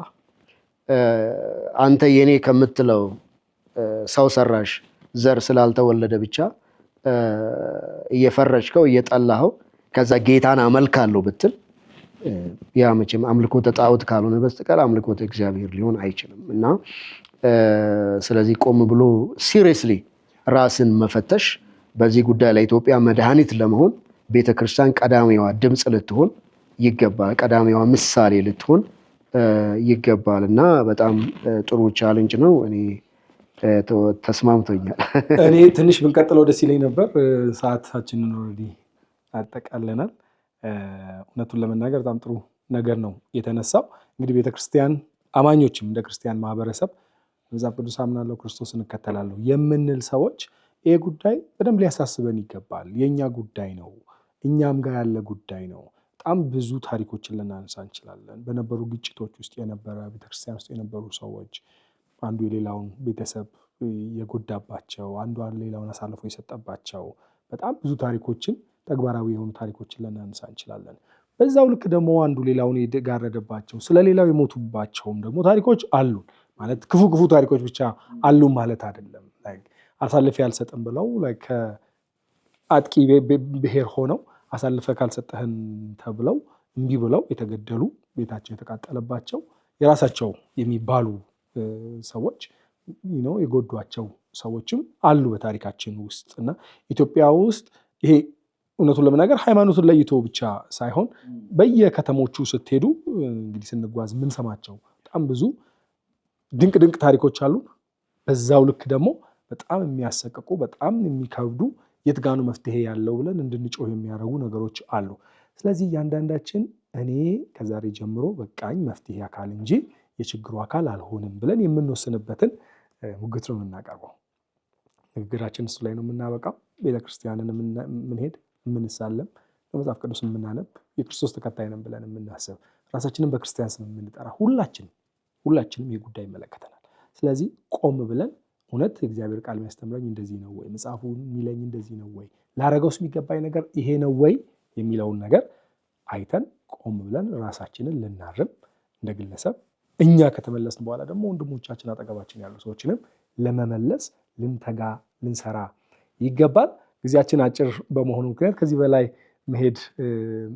አንተ የኔ ከምትለው ሰው ሰራሽ ዘር ስላልተወለደ ብቻ እየፈረጅከው እየጠላኸው ከዛ ጌታን አመልካለሁ ብትል ያ መቼም አምልኮተ ጣዖት ካልሆነ በስተቀር አምልኮተ እግዚአብሔር ሊሆን አይችልም። እና ስለዚህ ቆም ብሎ ሲሪየስሊ ራስን መፈተሽ በዚህ ጉዳይ ላይ ኢትዮጵያ መድኃኒት ለመሆን ቤተክርስቲያን ቀዳሚዋ ድምፅ ልትሆን ይገባል፣ ቀዳሚዋ ምሳሌ ልትሆን ይገባል። እና በጣም ጥሩ ቻሌንጅ ነው። እኔ ተስማምቶኛል። እኔ ትንሽ ብንቀጥለው ደስ ይለኝ ነበር። ሰዓታችንን ኦልሬዲ አጠቃለናል። እውነቱን ለመናገር በጣም ጥሩ ነገር ነው የተነሳው። እንግዲህ ቤተክርስቲያን አማኞችም እንደ ክርስቲያን ማህበረሰብ መጽሐፍ ቅዱስ አምናለሁ፣ ክርስቶስን እከተላለሁ የምንል ሰዎች ይሄ ጉዳይ በደንብ ሊያሳስበን ይገባል። የእኛ ጉዳይ ነው፣ እኛም ጋር ያለ ጉዳይ ነው። በጣም ብዙ ታሪኮችን ልናነሳ እንችላለን። በነበሩ ግጭቶች ውስጥ የነበረ ቤተክርስቲያን ውስጥ የነበሩ ሰዎች አንዱ የሌላውን ቤተሰብ የጎዳባቸው፣ አንዱ ሌላውን አሳልፎ የሰጠባቸው በጣም ብዙ ታሪኮችን ተግባራዊ የሆኑ ታሪኮችን ልናነሳ እንችላለን። በዛው ልክ ደግሞ አንዱ ሌላውን የጋረደባቸው ስለሌላው የሞቱባቸውም ደግሞ ታሪኮች አሉ። ማለት ክፉ ክፉ ታሪኮች ብቻ አሉ ማለት አይደለም። አሳልፌ አልሰጥም ብለው ከአጥቂ ብሔር ሆነው አሳልፈ ካልሰጠህን ተብለው እምቢ ብለው የተገደሉ፣ ቤታቸው የተቃጠለባቸው የራሳቸው የሚባሉ ሰዎች የጎዷቸው ሰዎችም አሉ በታሪካችን ውስጥ። እና ኢትዮጵያ ውስጥ ይሄ እውነቱን ለመናገር ሃይማኖትን ለይቶ ብቻ ሳይሆን በየከተሞቹ ስትሄዱ እንግዲህ ስንጓዝ የምንሰማቸው በጣም ብዙ ድንቅ ድንቅ ታሪኮች አሉ። በዛው ልክ ደግሞ በጣም የሚያሰቅቁ በጣም የሚከብዱ የት ጋ ነው መፍትሄ ያለው ብለን እንድንጮህ የሚያደርጉ ነገሮች አሉ። ስለዚህ እያንዳንዳችን እኔ ከዛሬ ጀምሮ በቃኝ መፍትሄ አካል እንጂ የችግሩ አካል አልሆንም ብለን የምንወስንበትን ሙግት ነው የምናቀርበው። ንግግራችን እሱ ላይ ነው የምናበቃው። ቤተክርስቲያንን የምንሄድ የምንሳለም፣ በመጽሐፍ ቅዱስ የምናነብ፣ የክርስቶስ ተከታይ ነን ብለን የምናስብ፣ ራሳችንን በክርስቲያን ስም የምንጠራ ሁላችንም ይህ ጉዳይ ይመለከተናል። ስለዚህ ቆም ብለን እውነት የእግዚአብሔር ቃል የሚያስተምረኝ እንደዚህ ነው ወይ? መጽሐፉ የሚለኝ እንደዚህ ነው ወይ? ላረገውስ የሚገባኝ ነገር ይሄ ነው ወይ? የሚለውን ነገር አይተን ቆም ብለን ራሳችንን ልናርም እንደ ግለሰብ፣ እኛ ከተመለስን በኋላ ደግሞ ወንድሞቻችን አጠገባችን ያሉ ሰዎችንም ለመመለስ ልንተጋ ልንሰራ ይገባል። ጊዜያችን አጭር በመሆኑ ምክንያት ከዚህ በላይ መሄድ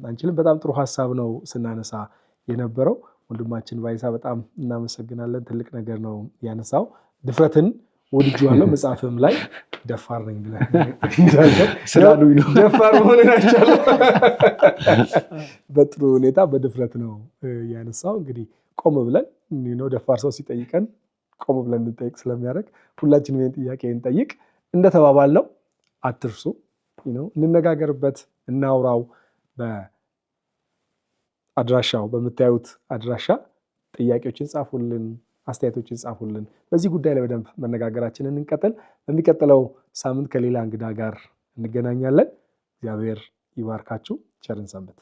አንችልም። በጣም ጥሩ ሀሳብ ነው ስናነሳ የነበረው። ወንድማችን ባይሳ በጣም እናመሰግናለን። ትልቅ ነገር ነው ያነሳው። ድፍረትን ወድጄዋለሁ። መጽሐፍም ላይ ደፋር ነኝ ብለህ ስላሉኝ ነው ደፋር መሆንን አይቻልም። በጥሩ ሁኔታ በድፍረት ነው ያነሳው። እንግዲህ ቆም ብለን ደፋር ሰው ሲጠይቀን ቆም ብለን እንጠይቅ ስለሚያደርግ ሁላችንም ይህን ጥያቄ እንጠይቅ። እንደተባባልነው አትርሱ፣ እንነጋገርበት፣ እናውራው። በአድራሻው በምታዩት አድራሻ ጥያቄዎችን ጻፉልን፣ አስተያየቶችን ጻፉልን። በዚህ ጉዳይ ላይ በደንብ መነጋገራችንን እንቀጥል። በሚቀጥለው ሳምንት ከሌላ እንግዳ ጋር እንገናኛለን። እግዚአብሔር ይባርካችሁ። ቸርን ሰንብት።